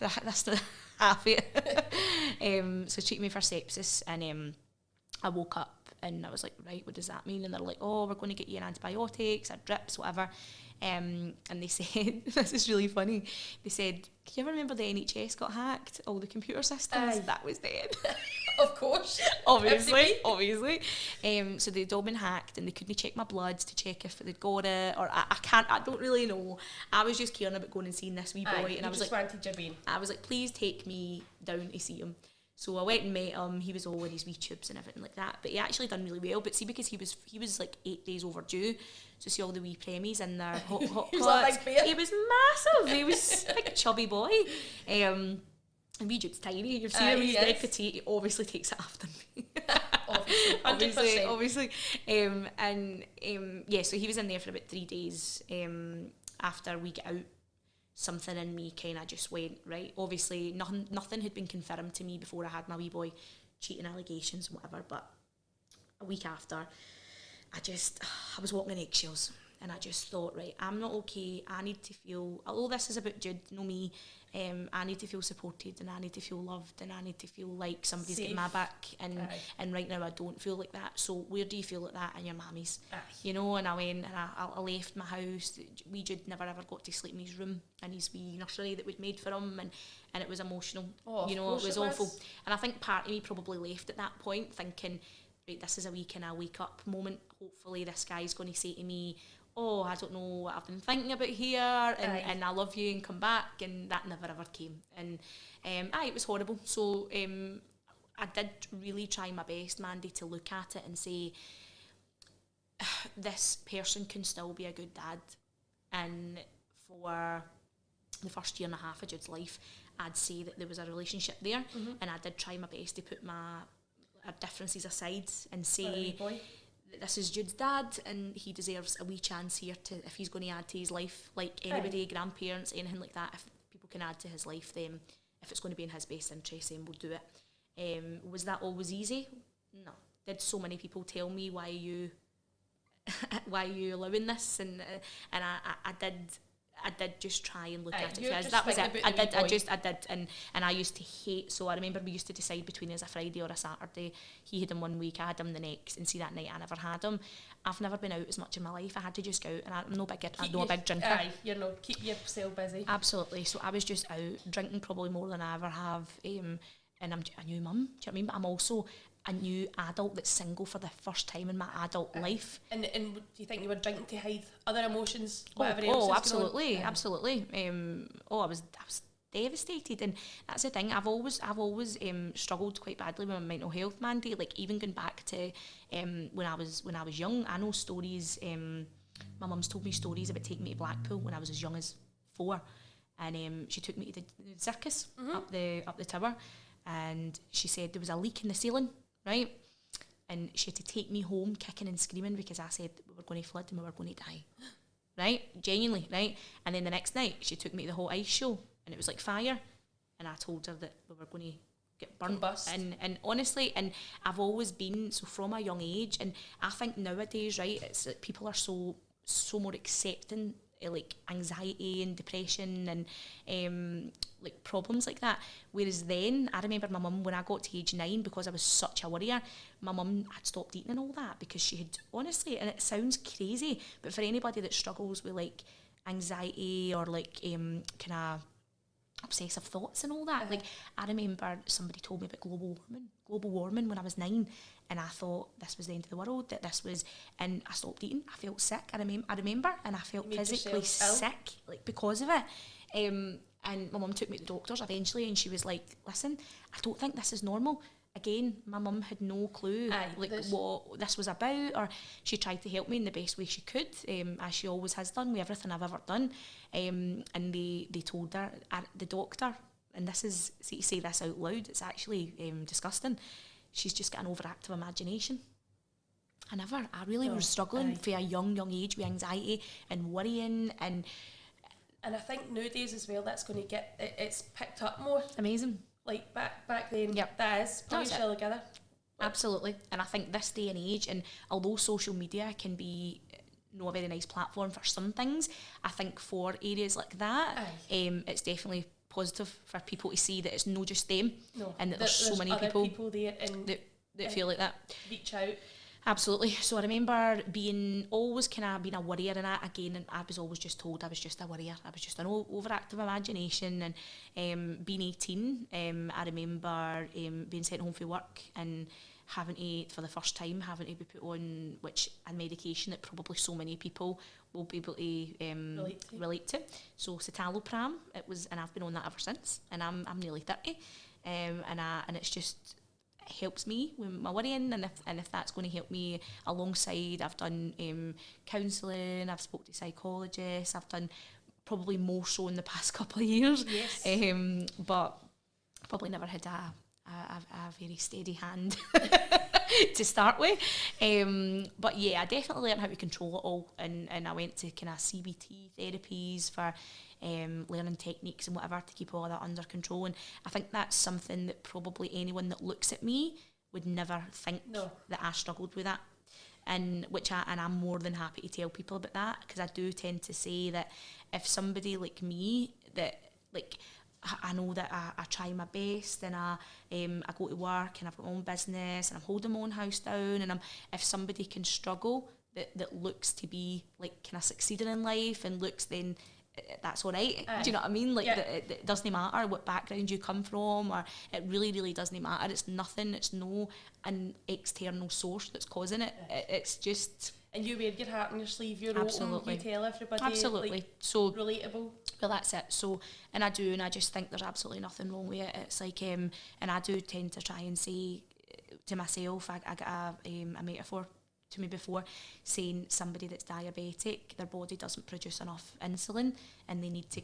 that's the half of it. So treating me for sepsis, and I woke up and I was like, right, what does that mean? And they're like, oh, we're going to get you an antibiotics, or drips, whatever. And they said, this is really funny, they said, can you ever remember the NHS got hacked? All the computer systems? That was dead. Of course. Obviously. So they'd all been hacked, and they couldn't check my blood to check if they'd got it, or I don't really know. I was just caring about going and seeing this wee boy, and I was like, please take me down to see him. So I went and met him. He was all in his wee tubes and everything like that. But he actually done really well. But see, because he was like 8 days overdue. So see all the wee premies in their hot He was like big bear. He was massive. He was like a chubby boy. And wee Jude's tiny. You've seen him, he's very petite. He obviously takes it after me. Obviously. So he was in there for about 3 days. After we get out, something in me kind of just went, right, obviously nothing had been confirmed to me before I had my wee boy, cheating allegations and whatever, but a week after, I was walking on eggshells. and I just thought, right, I'm not okay. I need to feel, although this is about Jude, no me, I need to feel supported, and I need to feel loved, and I need to feel like somebody's got my back, and right now I don't feel like that. So where do you feel like that? In your mammy's. You know, and I went and I left my house. Wee Jude never ever got to sleep in his room in his wee nursery that we'd made for him, and it was emotional. You know, it was awful. And I think part of me probably left at that point thinking, right, this is a wee kind of wake up moment. Hopefully this guy's going to say to me, oh, I don't know what I've been thinking about here, and I love you, and come back, and that never ever came. And it was horrible. So I did really try my best, Mandy, to look at it and say, this person can still be a good dad. And for the first year and a half of Jude's life, I'd say that there was a relationship there, and I did try my best to put my differences aside and say, this is Jude's dad, and he deserves a wee chance here to, if he's going to add to his life, like anybody, grandparents, anything like that. If people can add to his life, then if it's going to be in his best interest, then we'll do it. Was that always easy? No. Did so many people tell me, why are you allowing this? And I did just try and look at it. Because that was it. I did, and I used to hate. So I remember we used to decide between us a Friday or a Saturday. He had him one week, I had him the next, and see that night I never had him. I've never been out as much in my life. I had to just go out, and I'm no big drinker. Keep yourself busy. Absolutely. So I was just out drinking probably more than I ever have. And I'm a new mum. Do you know what I mean? But I'm also a new adult that's single for the first time in my adult life. And do you think you were drinking to hide other emotions? Absolutely. I was devastated, and that's the thing. I've always struggled quite badly with my mental health, Mandy. Like even going back to when I was young, I know stories. My mum's told me stories about taking me to Blackpool when I was as young as 4, and she took me to the circus up the tower, and she said there was a leak in the ceiling. Right, and she had to take me home kicking and screaming because I said we were going to flood and we were going to die. Right, genuinely, right. And then the next night she took me to the whole ice show, and it was like fire, and I told her that we were going to get burnt. And honestly, and I've always been so from a young age, and I think nowadays, right, it's that people are so more accepting like anxiety and depression and like problems like that. Whereas then, I remember my mum, when I got to age 9, because I was such a worrier, my mum had stopped eating and all that because she had, honestly, and it sounds crazy, but for anybody that struggles with like anxiety or like kind of obsessive thoughts and all that, like I remember somebody told me about global warming when I was 9, and I thought this was the end of the world, that this was, and I stopped eating. I felt sick. I remember, and I felt physically sick, like because of it. And my mum took me to the doctors eventually, and she was like, "Listen, I don't think this is normal." Again, my mum had no clue what this was about, or she tried to help me in the best way she could, as she always has done with everything I've ever done. And they told her, the doctor, and this is, see, to say this out loud, it's actually disgusting, she's just got an overactive imagination. I really was struggling for a young age with anxiety and worrying, and I think nowadays as well, that's going to get, it's picked up more. Amazing. Like back then, that is probably still together. Absolutely. And I think this day and age, and although social media can be a very nice platform for some things, I think for areas like that, it's definitely positive for people to see that it's not just them, and that there's so many people there that feel like that. Reach out. Absolutely. So I remember always being a worrier, and again, I was always just told I was just a worrier. I was just an overactive imagination, and being 18, I remember being sent home from work and having to, for the first time, having to be put on a medication that probably so many people will be able to relate to. So citalopram, it was, and I've been on that ever since, and I'm nearly 30, and it's just helps me with my worrying, and if that's going to help me alongside, I've done counselling, I've spoke to psychologists, I've done probably more so in the past couple of years, but probably never had a very steady hand to start with, but yeah, I definitely learned how to control it all, and I went to kind of CBT therapies for learning techniques and whatever to keep all of that under control. And I think that's something that probably anyone that looks at me would never think that I struggled with that. and I'm more than happy to tell people about that, because I do tend to say that if somebody like me, that like I know that I try my best, and I go to work and I've got my own business and I'm holding my own house down, and if somebody can struggle that looks to be like kind of succeeding in life and looks, then that's all right. Do you know what I mean? Like, it doesn't matter what background you come from, or it really, really doesn't matter. It's nothing. It's no an external source that's causing it. It's just... And you wear your heart on your sleeve, you're absolutely open, you tell everybody. Absolutely. Like, so relatable. Well, that's it. So, and I do, and I just think there's absolutely nothing wrong with it. It's like, and I do tend to try and say to myself, I got a metaphor to me before, saying somebody that's diabetic, their body doesn't produce enough insulin, and they need to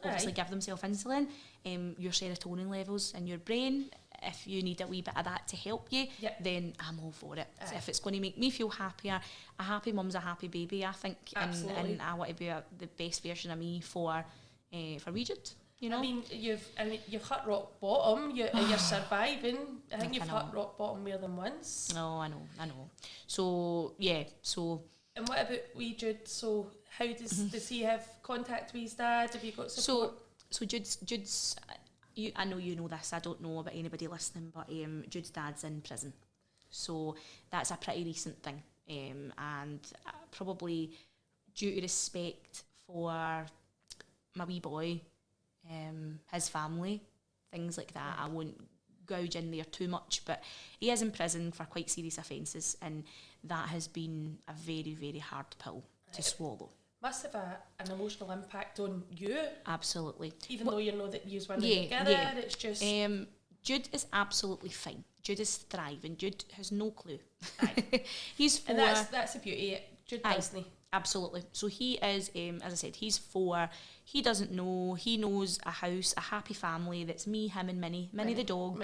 obviously give themselves insulin. Your serotonin levels in your brain, if you need a wee bit of that to help you, then I'm all for it. So if it's going to make me feel happier, a happy mum's a happy baby, I think, and I want to be the best version of me for Regent. You know? I mean, you've hit rock bottom. You're surviving. I think you've hit rock bottom more than once. No, I know. So yeah. And what about wee Jude? So how does he have contact with his dad? Have you got support? So Jude's. I know you know this. I don't know about anybody listening, but Jude's dad's in prison. So that's a pretty recent thing, and probably due to respect for my wee boy, his family, things like that, I won't gouge in there too much, but he is in prison for quite serious offences, and that has been a very, very hard pill to swallow. Must have an emotional impact on you. Absolutely. Even though you know that you're running together, it's just... Jude is absolutely fine. Jude is thriving. Jude has no clue. He's 4. And that's the beauty. Jude doesn't. Absolutely. So he is, as I said, he's 4. He doesn't know. He knows a house, a happy family. That's me, him and Minnie. Minnie the dog.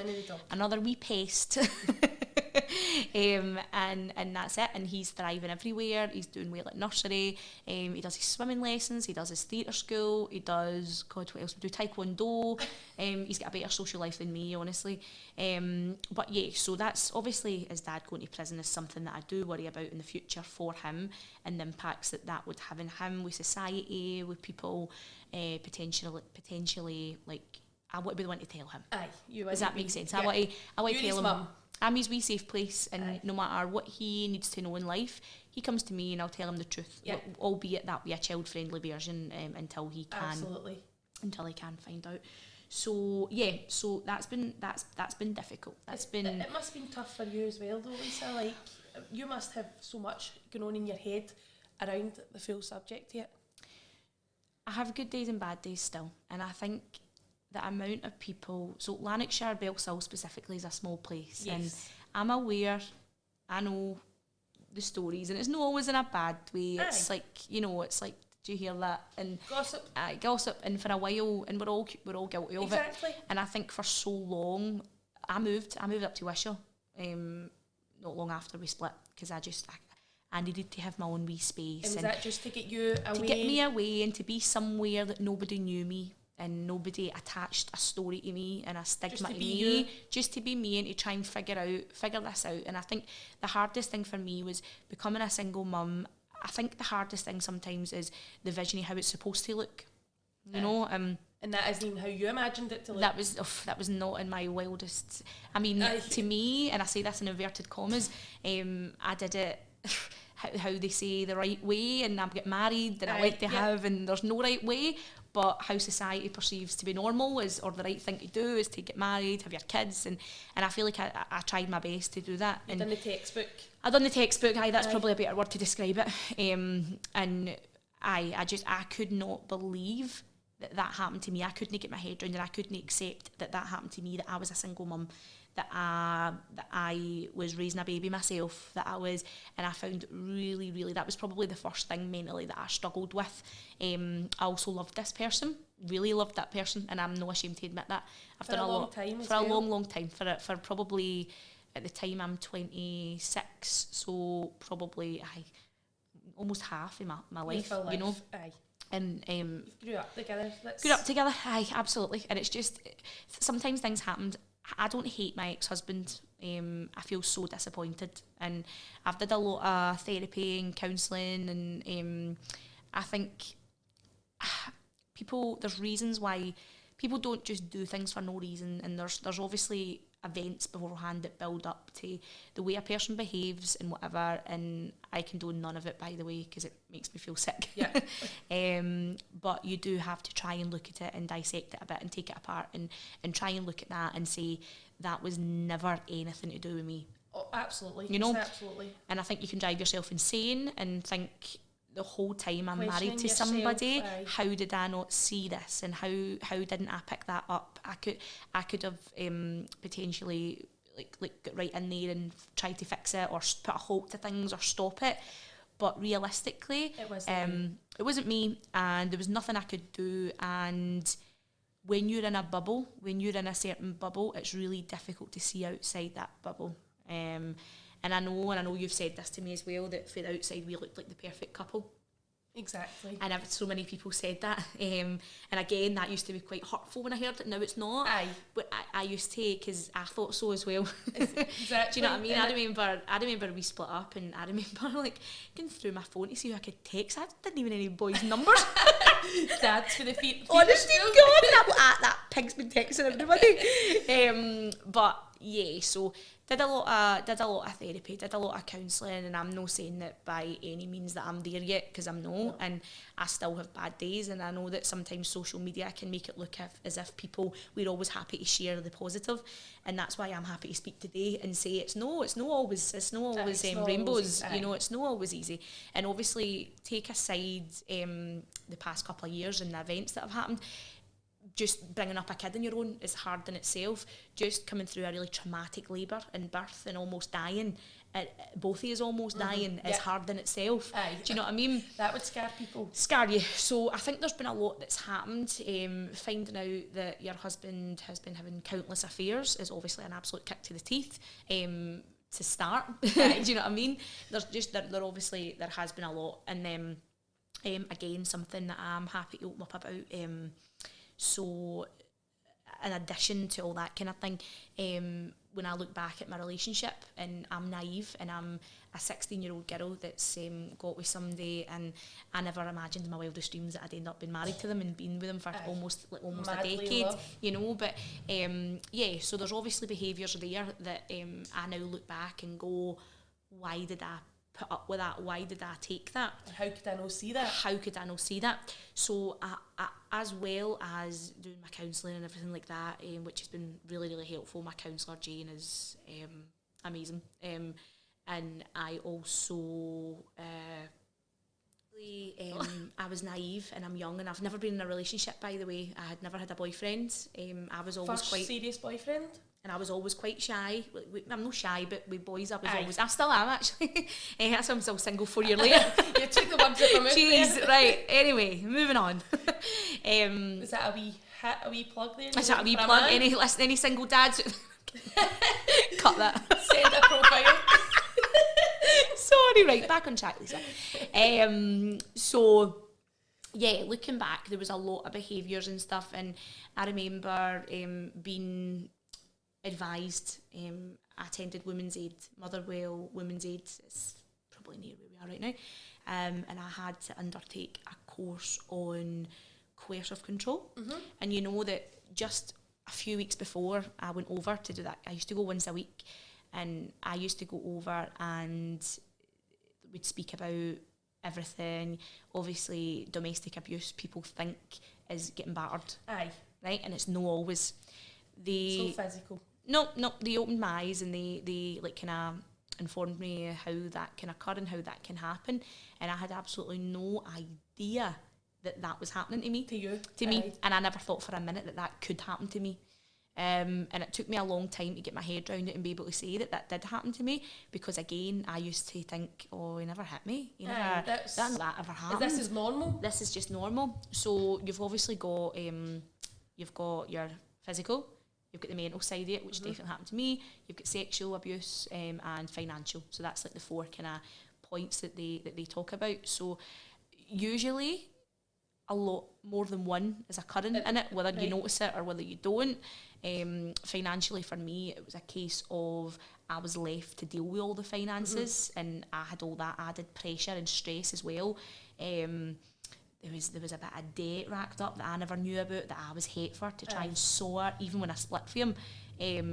Another wee pest. And that's it. And he's thriving everywhere. He's doing well at nursery. He does his swimming lessons. He does his theatre school. He does, what else? We do taekwondo. He's got a better social life than me, honestly. But yeah, so that's obviously his dad going to prison is something that I do worry about in the future for him, and the impacts that would have in him with society, with people, potentially like, I want to be the one to tell him. Does that make sense? Yeah. I want to tell him. Mum. I'm his wee safe place, and no matter what he needs to know in life, he comes to me and I'll tell him the truth, albeit that be a child-friendly version until he can find out. So yeah, so that's been difficult. It must have been tough for you as well, though, Lisa. Like, you must have so much going on in your head around the full subject yet. I have good days and bad days still, and I think the amount of people, so Lanarkshire, Bellsill specifically, is a small place, and I'm aware, I know the stories, and it's not always in a bad way. It's like, it's like, do you hear that? And gossip, and for a while, and we're all guilty of it. And I think for so long, I moved up to Wishaw, not long after we split, because I needed to have my own wee space. And was that just to get you away? To get me away and to be somewhere that nobody knew me, and nobody attached a story to me and a stigma to me. Just to be me and to try and figure this out. And I think the hardest thing for me was becoming a single mum. I think the hardest thing sometimes is the vision of how it's supposed to look. You know? And that isn't even how you imagined it to look. That was not in my wildest... I mean, to me, and I say this in inverted commas, I did it... how they say the right way, and I get married, and I like to have, and there's no right way, but how society perceives to be normal or the right thing to do is to get married, have your kids, and I feel like I tried my best to do that. You've done the textbook. I've done the textbook, that's probably a better word to describe it. And I could not believe that happened to me. I couldn't get my head around it. I couldn't accept that happened to me, that I was a single mum, that I was raising a baby myself, and I found really, really, that was probably the first thing mentally that I struggled with. I also loved this person, really loved that person, and I'm not ashamed to admit that. I've done a long time, for probably, at the time I'm 26, so probably almost half of my life, you know. And grew up together. Absolutely. And it's just, sometimes things happened. I don't hate my ex-husband I feel so disappointed. And I've did a lot of therapy and counselling, and I think there's reasons why people don't just do things for no reason, and there's obviously events beforehand that build up to the way a person behaves and whatever, and I condone none of it, by the way, because it makes me feel sick. Yeah. But you do have to try and look at it and dissect it a bit and take it apart and try and look at that and say that was never anything to do with me. Oh, absolutely. You know? Absolutely. And I think you can drive yourself insane and think the whole time I'm married to Yourself, somebody, aye. how did I not see this, and how didn't I pick that up? I could have potentially like got right in there and tried to fix it or put a halt to things or stop it, but realistically it wasn't me, and there was nothing I could do. And when you're in a bubble, when you're in a certain bubble, it's really difficult to see outside that bubble. And I know you've said this to me as well, that for the outside we looked like the perfect couple. Exactly. And so many people said that. And again, that used to be quite hurtful when I heard it. Now it's not. Aye. But I used to, because I thought so as well. Exactly. Do you know what I mean? I remember we split up, and I remember like going through my phone to see who I could text. I didn't even know any boys' numbers. Dad's for the feet. Honestly, God, that pig's been texting everybody. But yeah, so did a lot of therapy, did a lot of counselling, and I'm not saying that by any means that I'm there yet, because I'm not, No. and I still have bad days, and I know that sometimes social media can make it look as if we're always happy to share the positive, and that's why I'm happy to speak today and say it's not always rainbows, easy, you know, it's not always easy. And obviously take aside the past couple of years and the events that have happened, just bringing up a kid on your own is hard in itself. Just coming through a really traumatic labour and birth and almost dying, both of you almost dying, is hard in itself. Aye. Do you know what I mean? That would scare people. Scare you. So I think there's been a lot that's happened. Finding out that your husband has been having countless affairs is obviously an absolute kick to the teeth. To start, do you know what I mean? There's just there has been a lot, and then again, something that I'm happy to open up about. So in addition to all that kind of thing, when I look back at my relationship, and I'm naive, and I'm a 16-year-old girl that's got with somebody, and I never imagined in my wildest dreams that I'd end up being married to them and being with them for almost a decade, you know. But so there's obviously behaviours there that I now look back and go, why did I put up with that? Why did I take that? And how could I not see that? So I, as well as doing my counselling and everything like that, which has been really, really helpful. My counsellor Jane is amazing, and I also I was naive, and I'm young, and I've never been in a relationship, by the way. I had never had a boyfriend. I was always First serious boyfriend? And I was always quite shy. I'm not shy, but with boys I still am, actually. That's why I'm still single 4 years later. You took the words out of my mouth. Jeez, right. Anyway, moving on. Is that a wee plug there? Is that a wee plug? Any single dads? Cut that. Send a profile. Sorry, right, back on track, Lisa. So, yeah, looking back, there was a lot of behaviours and stuff, and I remember being advised. I attended Women's Aid, Motherwell Women's Aid. It's probably near where we are right now. And I had to undertake a course on coercive control. Mm-hmm. And you know that just a few weeks before I went over to do that, I used to go once a week, and I used to go over and we'd speak about everything. Obviously, domestic abuse, people think is getting battered. Aye. Right? And it's no always. So physical. No, they opened my eyes, and they like kind of informed me how that can occur and how that can happen, and I had absolutely no idea that was happening to me. To me, and I never thought for a minute that could happen to me. And it took me a long time to get my head around it and be able to say that did happen to me, because again, I used to think, oh, he never hit me. That ever happened. This is normal. This is just normal. So you've obviously got you've got your physical, you've got the mental side of it, which definitely happened to me. You've got sexual abuse and financial. So that's like the four kind of points that they talk about. So usually a lot more than one is occurring in it, whether you notice it or whether you don't. Financially for me, it was a case of I was left to deal with all the finances, and I had all that added pressure and stress as well. There was a bit of debt racked up that I never knew about, that I was hate for to try and sort, even when I split for him.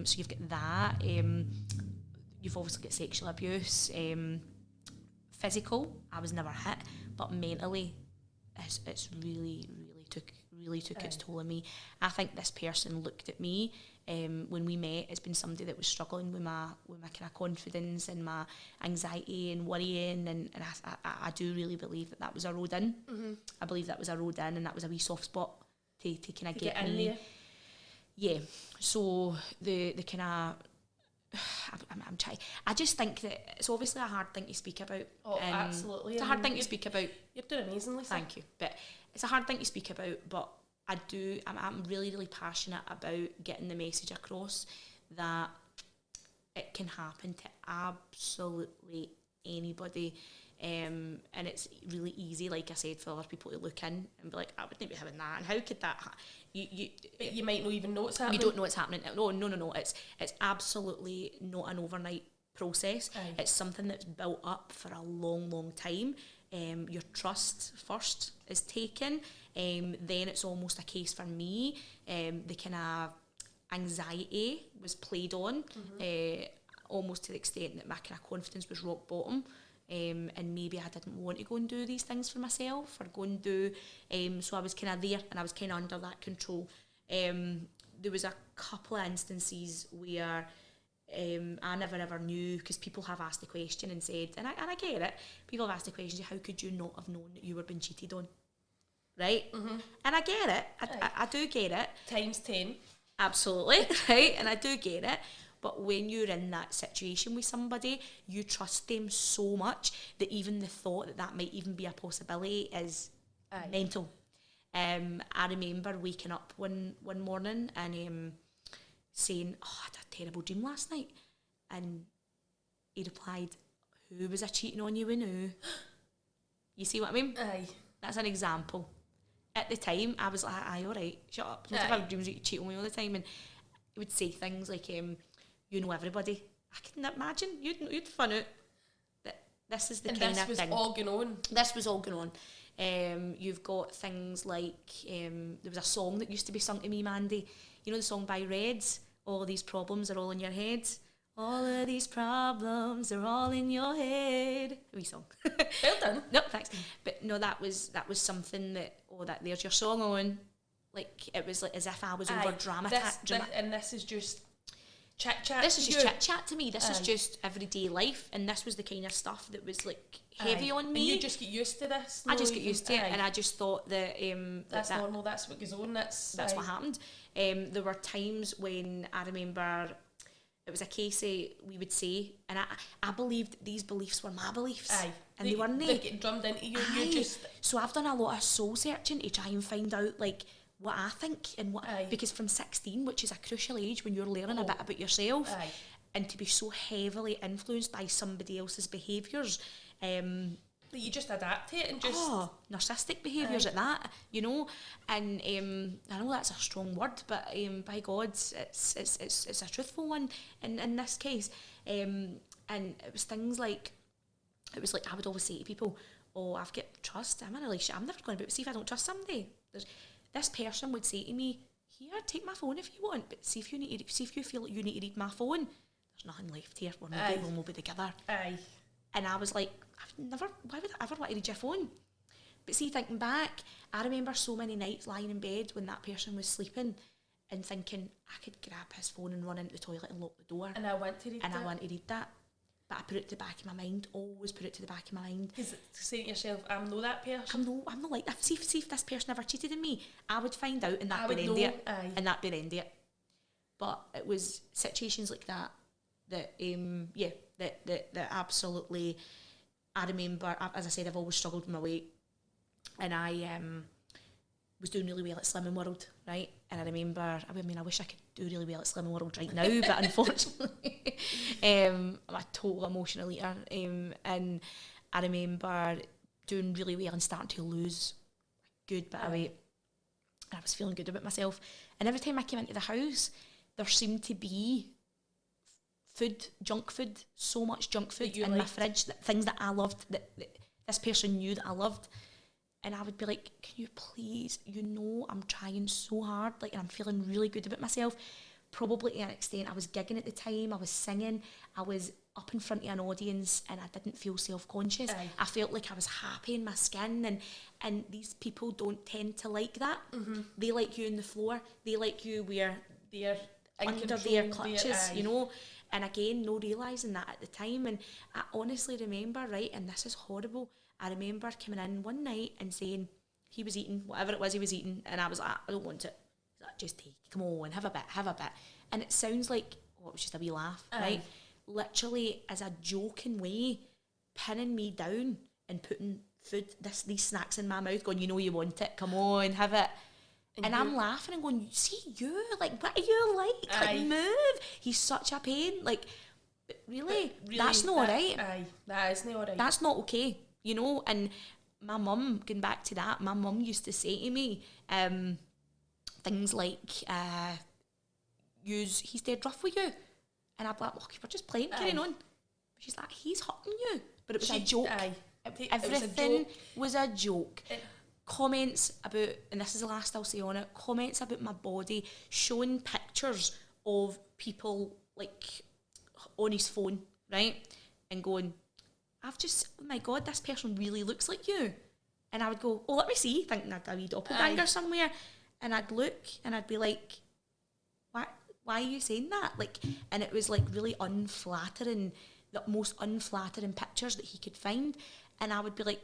So you've got that. You've obviously got sexual abuse. Physical, I was never hit, but mentally, it's really took its toll on me. I think this person looked at me when we met. It's been somebody that was struggling with my kind of confidence and my anxiety and worrying, and I do really believe that was a road in. I believe that was a road in, and that was a wee soft spot to kind of get me. There. Yeah. So the kind of I'm trying. I just think that it's obviously a hard thing to speak about. Oh, absolutely. It's a hard thing to speak about. You're doing amazingly. Thank you. But it's a hard thing to speak about. But I'm really passionate about getting the message across that it can happen to absolutely anybody. And it's really easy, like I said, for other people to look in and be like, I wouldn't be having that, and how could that but you might not even know it's happening. You don't know it's happening. No. It's absolutely not an overnight process. Aye. It's something that's built up for a long time. Your trust first is taken. Then it's almost a case for me. The kind of anxiety was played on, almost to the extent that my kind of confidence was rock bottom. And maybe I didn't want to go and do these things for myself, or go and do, so I was kind of there, and I was kind of under that control. There was a couple of instances where I never ever knew, because people have asked the question and said, and I get it, people have asked the question, how could you not have known that you were being cheated on, right? And I get it, I do get it. Times 10. Absolutely, right? And I do get it. But when you're in that situation with somebody, you trust them so much that even the thought that might even be a possibility is mental. I remember waking up one morning and saying, I had a terrible dream last night. And he replied, who was I cheating on you with now? You see what I mean? Aye. That's an example. At the time, I was like, aye, all right, shut up. I have dreams that you cheat on me all the time. And he would say things like, you know everybody. I couldn't imagine. You'd find out that this is the kind of thing. And this was all going on. This was all going on. You've got things like, there was a song that used to be sung to me, Mandy. You know the song by Reds? All of these problems are all in your head. All of these problems are all in your head. A wee song. Well done. No, thanks. But no, that was something that, there's your song on. Like, it was like as if I was over dramatising. And this is just chit-chat. This is just chit-chat to me. This is just everyday life, and this was the kind of stuff that was like heavy on me. And you just get used to this. I just get used to it, and I just thought that that's normal. That's what goes on. That's what happened. There were times when I remember it was a case we would say, and I believed these beliefs were my beliefs. Aye. And they weren't. They're getting drummed into you. You just. So I've done a lot of soul searching to try and find out like what I think and what, because from 16, which is a crucial age when you're learning a bit about yourself, and to be so heavily influenced by somebody else's behaviours, that you just adapt to it and just narcissistic behaviours at that, you know. And I know that's a strong word, but by God, it's a truthful one in this case. And it was things like, I would always say to people, I've got trust, I'm in a relationship, I'm never going to see if I don't trust somebody. This person would say to me, here, take my phone if you want, but see if you feel like you need to read my phone, there's nothing left here, we'll be together. Aye. And I was like, why would I ever want to read your phone? But see, thinking back, I remember so many nights lying in bed when that person was sleeping and thinking, I could grab his phone and run into the toilet and lock the door. And I want to read that. I want to read that. But I put it to the back of my mind, always put it to the back of my mind. Because saying to yourself, I'm not that person. I'm not like that. See if this person ever cheated on me, I would find out, and that'd be the end of it. And that'd be the end of it. But it was situations like that that absolutely, I remember, as I said, I've always struggled with my weight, and I was doing really well at Slimming World, right? And I remember, I wish I could do really well at Slimming World right now, but unfortunately, I'm a total emotional eater, and I remember doing really well and starting to lose good bit of weight. And I was feeling good about myself. And every time I came into the house, there seemed to be food, junk food, so much junk food in my fridge, things that I loved, that this person knew that I loved. And I would be like, can you please, I'm trying so hard, like, and I'm feeling really good about myself. Probably to an extent, I was gigging at the time, I was singing, I was up in front of an audience, and I didn't feel self-conscious. I felt like I was happy in my skin, and these people don't tend to like that. They like you on the floor, they like you where they're under their clutches, and again, no realising that at the time. And I honestly remember, right, and this is horrible, I remember coming in one night and saying, he was eating whatever it was he was eating, and I was like, I don't want it. Like, just take, come on, have a bit. And it sounds like, it was just a wee laugh, right? Literally as a joking way, pinning me down and putting these snacks in my mouth, going, you want it, come on, have it. And I'm laughing and going, see you, like, what are you like? Like, move. He's such a pain. Like, really, that's not right. That is not right. That's not okay, And my mum, going back to that, my mum used to say to me, things like, he's dead rough with you. And I'd be like, we're just playing, carrying on. But she's like, he's hurting you. But it was a joke. Everything was a joke. Comments about, and this is the last I'll say on it, comments about my body, showing pictures of people, like, on his phone, right? And going, oh my God, this person really looks like you. And I would go, oh, let me see, thinking I'd a wee doppelganger somewhere. And I'd look and I'd be like, why are you saying that? Like, and it was like really unflattering, the most unflattering pictures that he could find. And I would be like,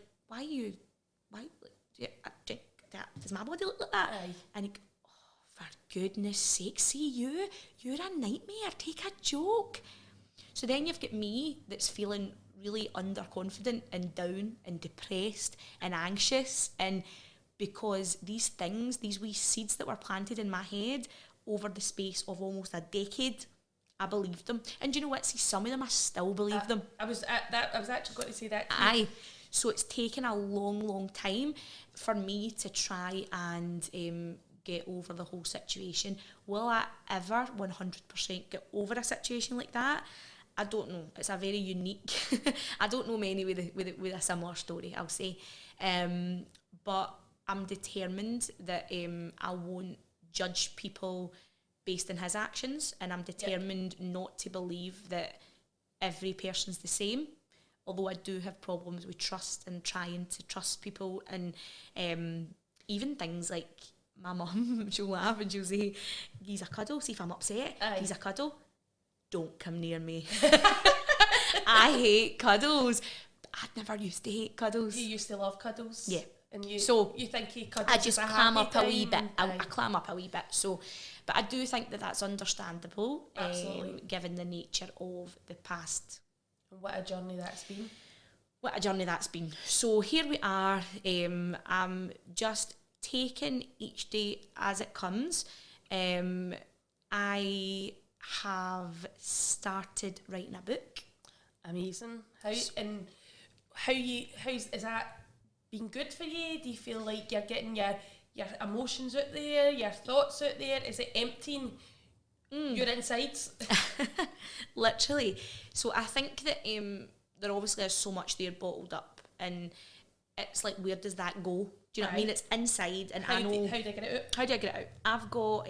does my body look like that? And he'd go, oh, for goodness sake, see you're a nightmare, take a joke. So then you've got me that's feeling really underconfident and down and depressed and anxious, and because these wee seeds that were planted in my head over the space of almost a decade, I believed them. And do you know what? See, some of them I still believe them. I was actually going to say that too. Aye. So it's taken a long, long time for me to try and get over the whole situation. Will I ever 100% get over a situation like that? I don't know. It's a very unique. I don't know many with a similar story, I'll say. But I'm determined that I won't judge people based on his actions, and I'm determined not to believe that every person's the same. Although I do have problems with trust and trying to trust people, and even things like my mum, she'll laugh and she'll say, he's a cuddle, see if I'm upset, he's a cuddle, don't come near me. I hate cuddles. I'd never used to hate cuddles. You used to love cuddles? Yeah. And you think he cuddles? I just clam up a wee bit. I clam up a wee bit. So, but I do think that that's understandable, given the nature of the past. What a journey that's been. What a journey that's been. So here we are. I'm just taking each day as it comes. I have started writing a book. Amazing. How's that been good for you? Do you feel like you're getting your emotions out there, your thoughts out there? Is it emptying your insides? Literally. So I think that there obviously is so much there bottled up, and it's like, where does that go? Do you know what I mean? It's inside, and how do I get it out? How do I get it out? I've got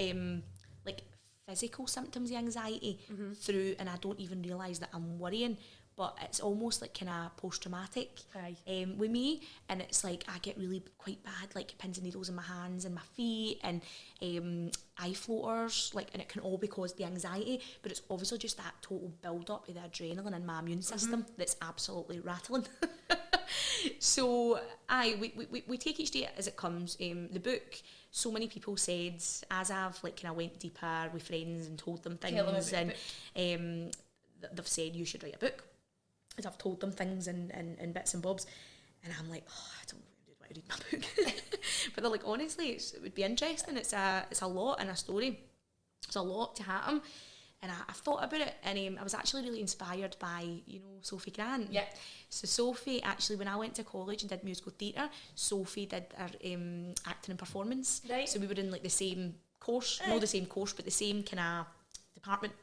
like physical symptoms of anxiety through, and I don't even realise that I'm worrying, but it's almost like kind of post-traumatic with me, and it's like I get really quite bad, like pins and needles in my hands and my feet, and eye floaters, like, and it can all be caused by anxiety, but it's obviously just that total build-up of the adrenaline in my immune system that's absolutely rattling. So we take each day as it comes. The book, so many people said, as I've like kind of went deeper with friends and told them things, and they've said you should write a book, as I've told them things and bits and bobs, and I'm like, oh, I don't really want to read my book. But they're like, honestly, it would be interesting. It's a lot in a story. It's a lot to happen. And I've thought about it, and I was actually really inspired by, Sophie Grant. Yeah. So Sophie, actually, when I went to college and did musical theatre, Sophie did her acting and performance. Right. So we were in like the same course, not the same course, but the same kind of department.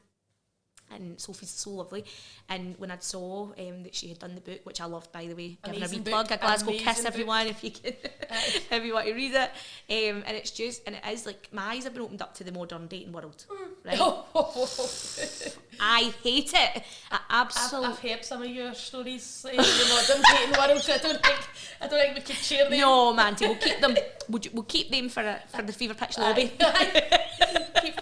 And Sophie's so lovely. And when I saw that she had done the book, which I loved, by the way, giving a wee plug, a Glasgow Kiss, everyone, if you can, if you want to read it. And it's just, and it is like, my eyes have been opened up to the modern dating world, right? I hate it. I've heard some of your stories in the modern dating world, so I don't think we could share them. No, Mandy, we'll keep them. We'll keep them for the fever pitch lobby. keep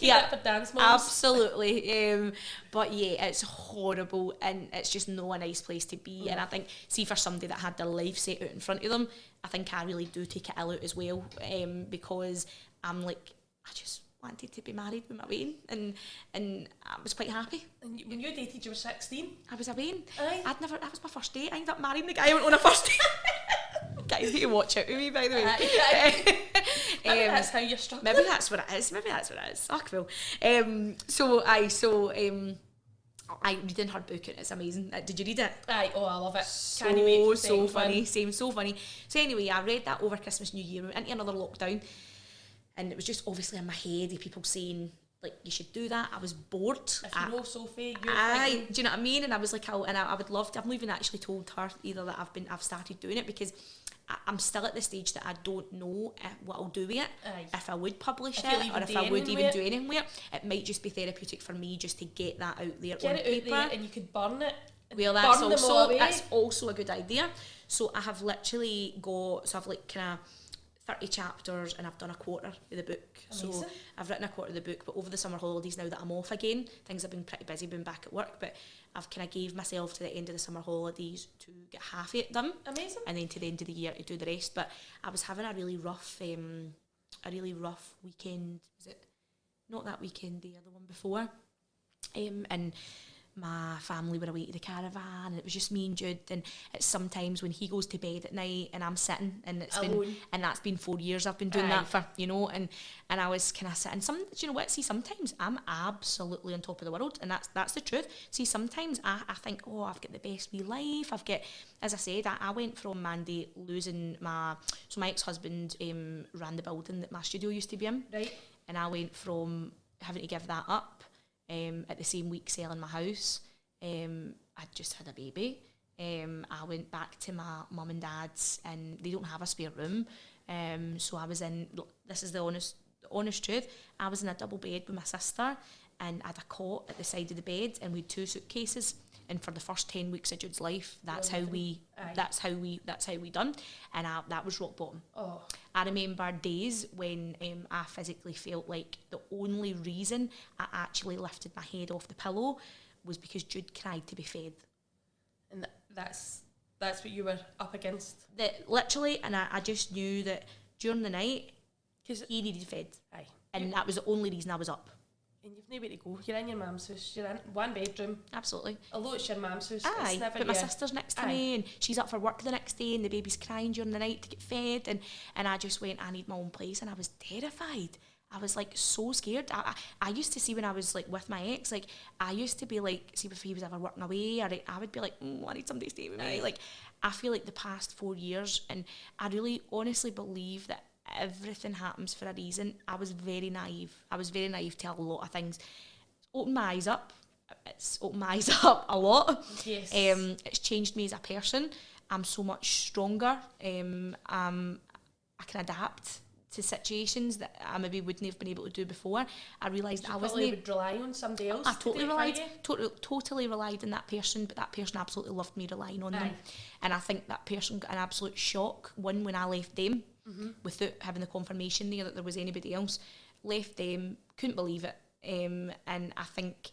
it for dance moms. Absolutely. But yeah, it's horrible, and it's just no a nice place to be. And I think, see, for somebody that had their life set out in front of them, I think I really do take it ill out as well, because I'm like, I just wanted to be married with my Wayne, and I was quite happy. And when you dated, you were 16? I was a Wayne. Aye. That was my first date. I ended up marrying the guy I went on a first date. Guys need to watch out with me, by the way. Maybe that's how you're struggling. Maybe that's what it is. Oh, cool. I reading her book, and it's amazing. Did you read it? Aye, I love it. Can't wait. So funny. Same, so funny. So anyway, I read that over Christmas, New Year. We went into another lockdown, and it was just obviously in my head of people saying, like, you should do that. I was bored. If you know Sophie, do you know what I mean? And I was like, I would love to. I've not even actually told her either that I've started doing it, because I'm still at the stage that I don't know what I'll do with it. Aye. If I would publish it, or if I would even do anything with it. It might just be therapeutic for me just to get that out there on paper. Out there, and you could burn it. Well, that's also a good idea. So I have literally I've like kind of 30 chapters, and I've done a quarter of the book. Amazing. So I've written a quarter of the book, but over the summer holidays, now that I'm off again, things have been pretty busy, been back at work, but I've kind of gave myself to the end of the summer holidays to get half of it done. Amazing. And then to the end of the year to do the rest. But I was having a really rough weekend. Was it not that weekend, the other one before? And my family were away to the caravan, and it was just me and Jude, and it's sometimes when he goes to bed at night and I'm sitting, and that's been 4 years I've been doing that for, and I was kind of sitting, do you know what, see, sometimes I'm absolutely on top of the world, and that's the truth. See, sometimes I think, I've got the best wee life, as I said, I went from, Mandy, losing my ex-husband ran the building that my studio used to be in, right, and I went from having to give that up, at the same week selling my house. I'd just had a baby. I went back to my mum and dad's, and they don't have a spare room. So I was in, this is the honest truth, I was in a double bed with my sister, and I had a cot at the side of the bed, and we had 2 suitcases. And for the first 10 weeks of Jude's life, that's how we done, and that was rock bottom. I remember days when I physically felt like the only reason I actually lifted my head off the pillow was because Jude cried to be fed. And that's what you were up against. That literally, and I just knew that during the night, because he needed fed, and that was the only reason I was up. And you've nowhere to go. You're in your mum's house. You're in one bedroom. Absolutely. Although it's your mum's house, Aye, it's never but my sister's next to me, and she's up for work the next day, and the baby's crying during the night to get fed, and I just went, I need my own place, and I was terrified. I was like so scared. I used to see when I was like with my ex, like I used to be like, see if he was ever working away, or I would be like, I need somebody to stay with me. Like I feel like the past 4 years, and I really honestly believe that everything happens for a reason. I was very naive to a lot of things. Opened my eyes up. It's opened my eyes up a lot. Yes. It's changed me as a person. I'm so much stronger. I can adapt to situations that I maybe wouldn't have been able to do before. I realised I wasn't. Would rely on somebody else. I totally relied on that person, but that person absolutely loved me relying on them. And I think that person got an absolute shock when I left them, without having the confirmation there that there was anybody else. Left them, couldn't believe it. And I think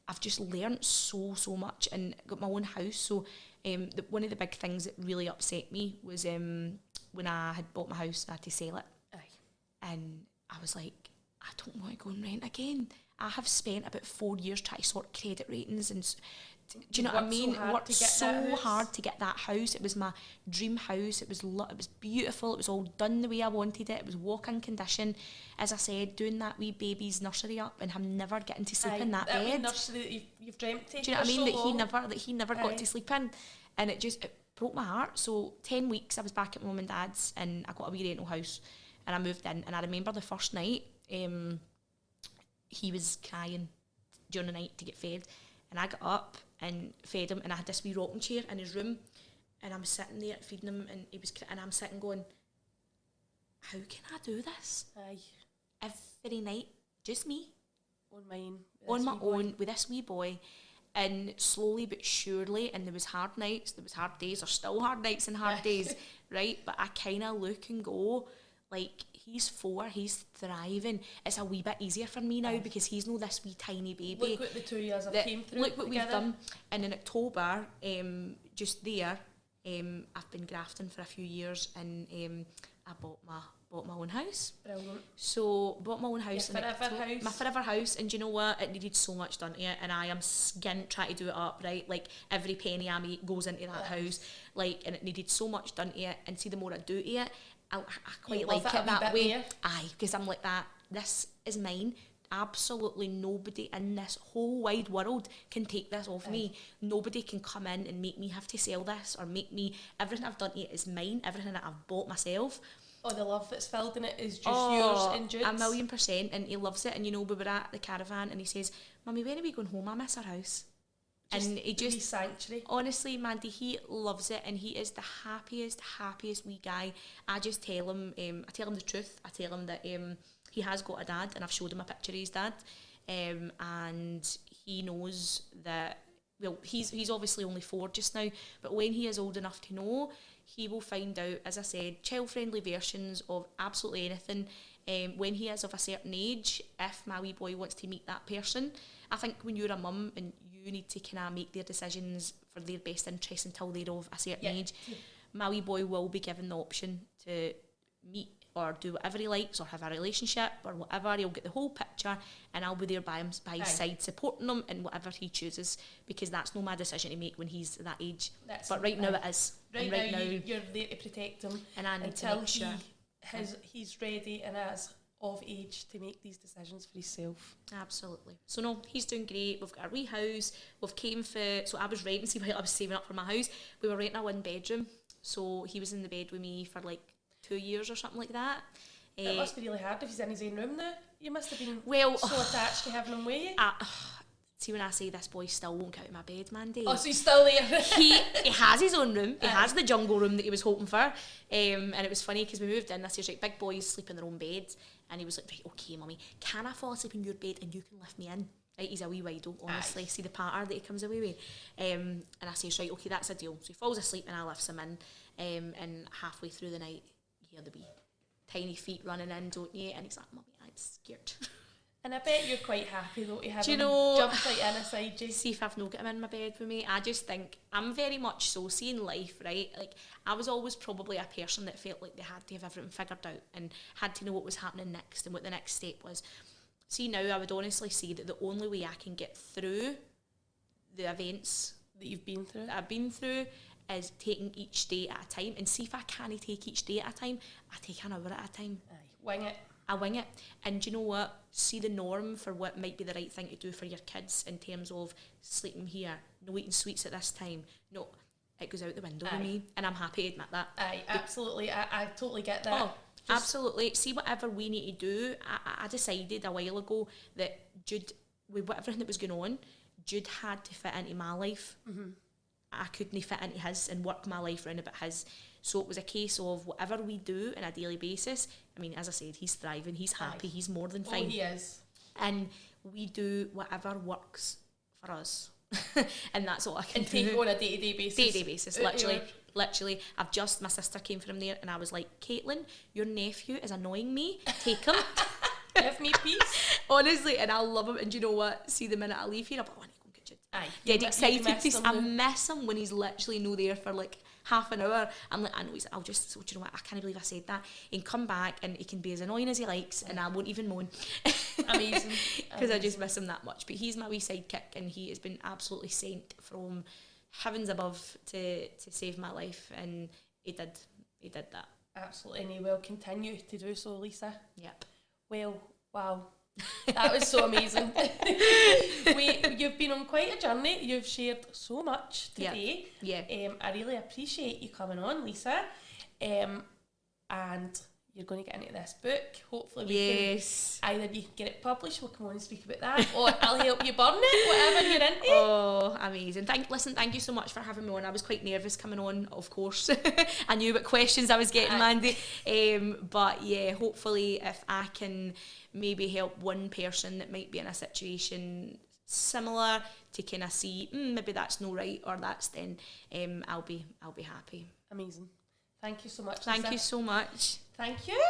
I've just learnt so much, and got my own house. So one of the big things that really upset me was when I had bought my house, I had to sell it. And I was like, I don't want to go and rent again. I have spent about 4 years trying to sort credit ratings and Do you know what I mean? So Worked so hard to get that house. It was my dream house. It was beautiful. It was all done the way I wanted it. It was walk-in condition. As I said, doing that wee baby's nursery up and him never getting to sleep in that bed. Wee nursery that you've dreamt of. Do you know what I mean? That he never got to sleep in, and it broke my heart. So 10 weeks I was back at my mum and dad's, and I got a wee rental house, and I moved in. And I remember the first night, he was crying during the night to get fed, and I got up and fed him, and I had this wee rocking chair in his room, and I was sitting there feeding him, and and I'm sitting going, how can I do this? Every night, just me, on mine, on my own, with this wee boy. And slowly but surely, and there was hard nights, there was hard days, there's still hard nights and hard days, right? But I kind of look and go, like, he's 4, he's thriving. It's a wee bit easier for me now because he's no this wee tiny baby. Look what the 2 years I've came through. Look what we've done. And in October, just there, I've been grafting for a few years, and I bought my own house. Brilliant. So bought my own house. My forever house. And do you know what? It needed so much done to it, and I am skint trying to do it up, right? Like every penny I make goes into that house. Like, and it needed so much done to it. And see, the more I do to it, I quite like it that way. More. Aye, because I'm like that. This is mine. Absolutely nobody in this whole wide world can take this off me. Nobody can come in and make me have to sell this or make me. Everything I've done to it is mine. Everything that I've bought myself. Oh, the love that's filled in it is just yours and Jude's. 1,000,000%, and he loves it. And you know, we were at the caravan, and he says, "Mummy, when are we going home? I miss our house." And he just sanctuary. Honestly, Mandy, he loves it, and he is the happiest wee guy. I just tell him, I tell him the truth. I tell him that he has got a dad, and I've showed him a picture of his dad, and he knows that. Well, he's obviously only 4 just now, but when he is old enough to know, he will find out, as I said, child-friendly versions of absolutely anything. When he is of a certain age, if my wee boy wants to meet that person, I think when you're a mum and you need to kind of make their decisions for their best interest until they're of a certain age, my wee boy will be given the option to meet or do whatever he likes or have a relationship or whatever. He'll get the whole picture, and I'll be there by his side supporting him in whatever he chooses, because that's not my decision to make when he's that age. But right now it is. Right now you're there to protect him, and I need to make sure he's ready and is of age to make these decisions for himself. Absolutely. So no, he's doing great. We've got a wee house. We've came for, so I was renting, see while I was saving up for my house, we were renting a 1-bedroom, so he was in the bed with me for like 2 years or something like that. It must be really hard if he's in his own room now. You must have been so attached to having him with you. See, when I say this boy still won't get out of my bed, Mandy. Oh, so he's still there. he has his own room. He has the jungle room that he was hoping for. And it was funny because we moved in. This year's like, big boys sleep in their own beds. And he was like, right, okay, mummy, can I fall asleep in your bed and you can lift me in? Right, he's a wee wido, honestly. See the patter that he comes away with. And I say, right, okay, that's a deal. So he falls asleep and I lifts him in. And halfway through the night, you hear the wee tiny feet running in, don't you? And he's like, mummy, I'm scared. And I bet you're quite happy though to have him jump like in aside you. See if I've not got him in my bed with me. I just think I'm very much so seeing life, right? Like I was always probably a person that felt like they had to have everything figured out and had to know what was happening next and what the next step was. See, now I would honestly say that the only way I can get through the events that you've been through, that I've been through, is taking each day at a time. And see if I can't take each day at a time, I take an hour at a time. Aye, wing it. I wing it. And do you know what? See the norm for what might be the right thing to do for your kids in terms of sleeping here, no eating sweets at this time. No, it goes out the window with me, and I'm happy to admit that. Aye, absolutely. I totally get that. Oh, absolutely. See, whatever we need to do, I decided a while ago that Jude, with everything that was going on, Jude had to fit into my life. Mm-hmm. I couldn't fit into his and work my life around about his. So it was a case of whatever we do on a daily basis. I mean, as I said, he's thriving, he's happy, he's more than fine. Oh, he is. And we do whatever works for us. And that's all I can do. And take on a day-to-day basis. Day-to-day basis, literally. My sister came from there and I was like, Caitlin, your nephew is annoying me. Take him. Give me peace. Honestly, and I love him. And do you know what? See, the minute I leave here, I'm like, I want to go and get Jude. Aye. Get excited. I miss him when he's literally no there for like half an hour. I'm like, I know, I'll just, so do you know what, I can't believe I said that. And come back and he can be as annoying as he likes and I won't even moan. Amazing. Because I just miss him that much. But he's my wee sidekick and he has been absolutely sent from heavens above to save my life, and he did that. Absolutely, and he will continue to do so, Lisa. Yep. Well, wow. That was so amazing. You've been on quite a journey. You've shared so much today. Yeah. I really appreciate you coming on, Lisa. And you're going to get into this book. Hopefully we can either you can get it published, we'll come on and speak about that, or I'll help you burn it, whatever you're into. Oh, amazing. Thank you so much for having me on. I was quite nervous coming on, of course. I knew what questions I was getting, Mandy. But yeah, hopefully if I can maybe help one person that might be in a situation similar to kind of see maybe that's no right or that's then, I'll be happy. Amazing. Thank you so much, Lisa. Thank you so much. Thank you.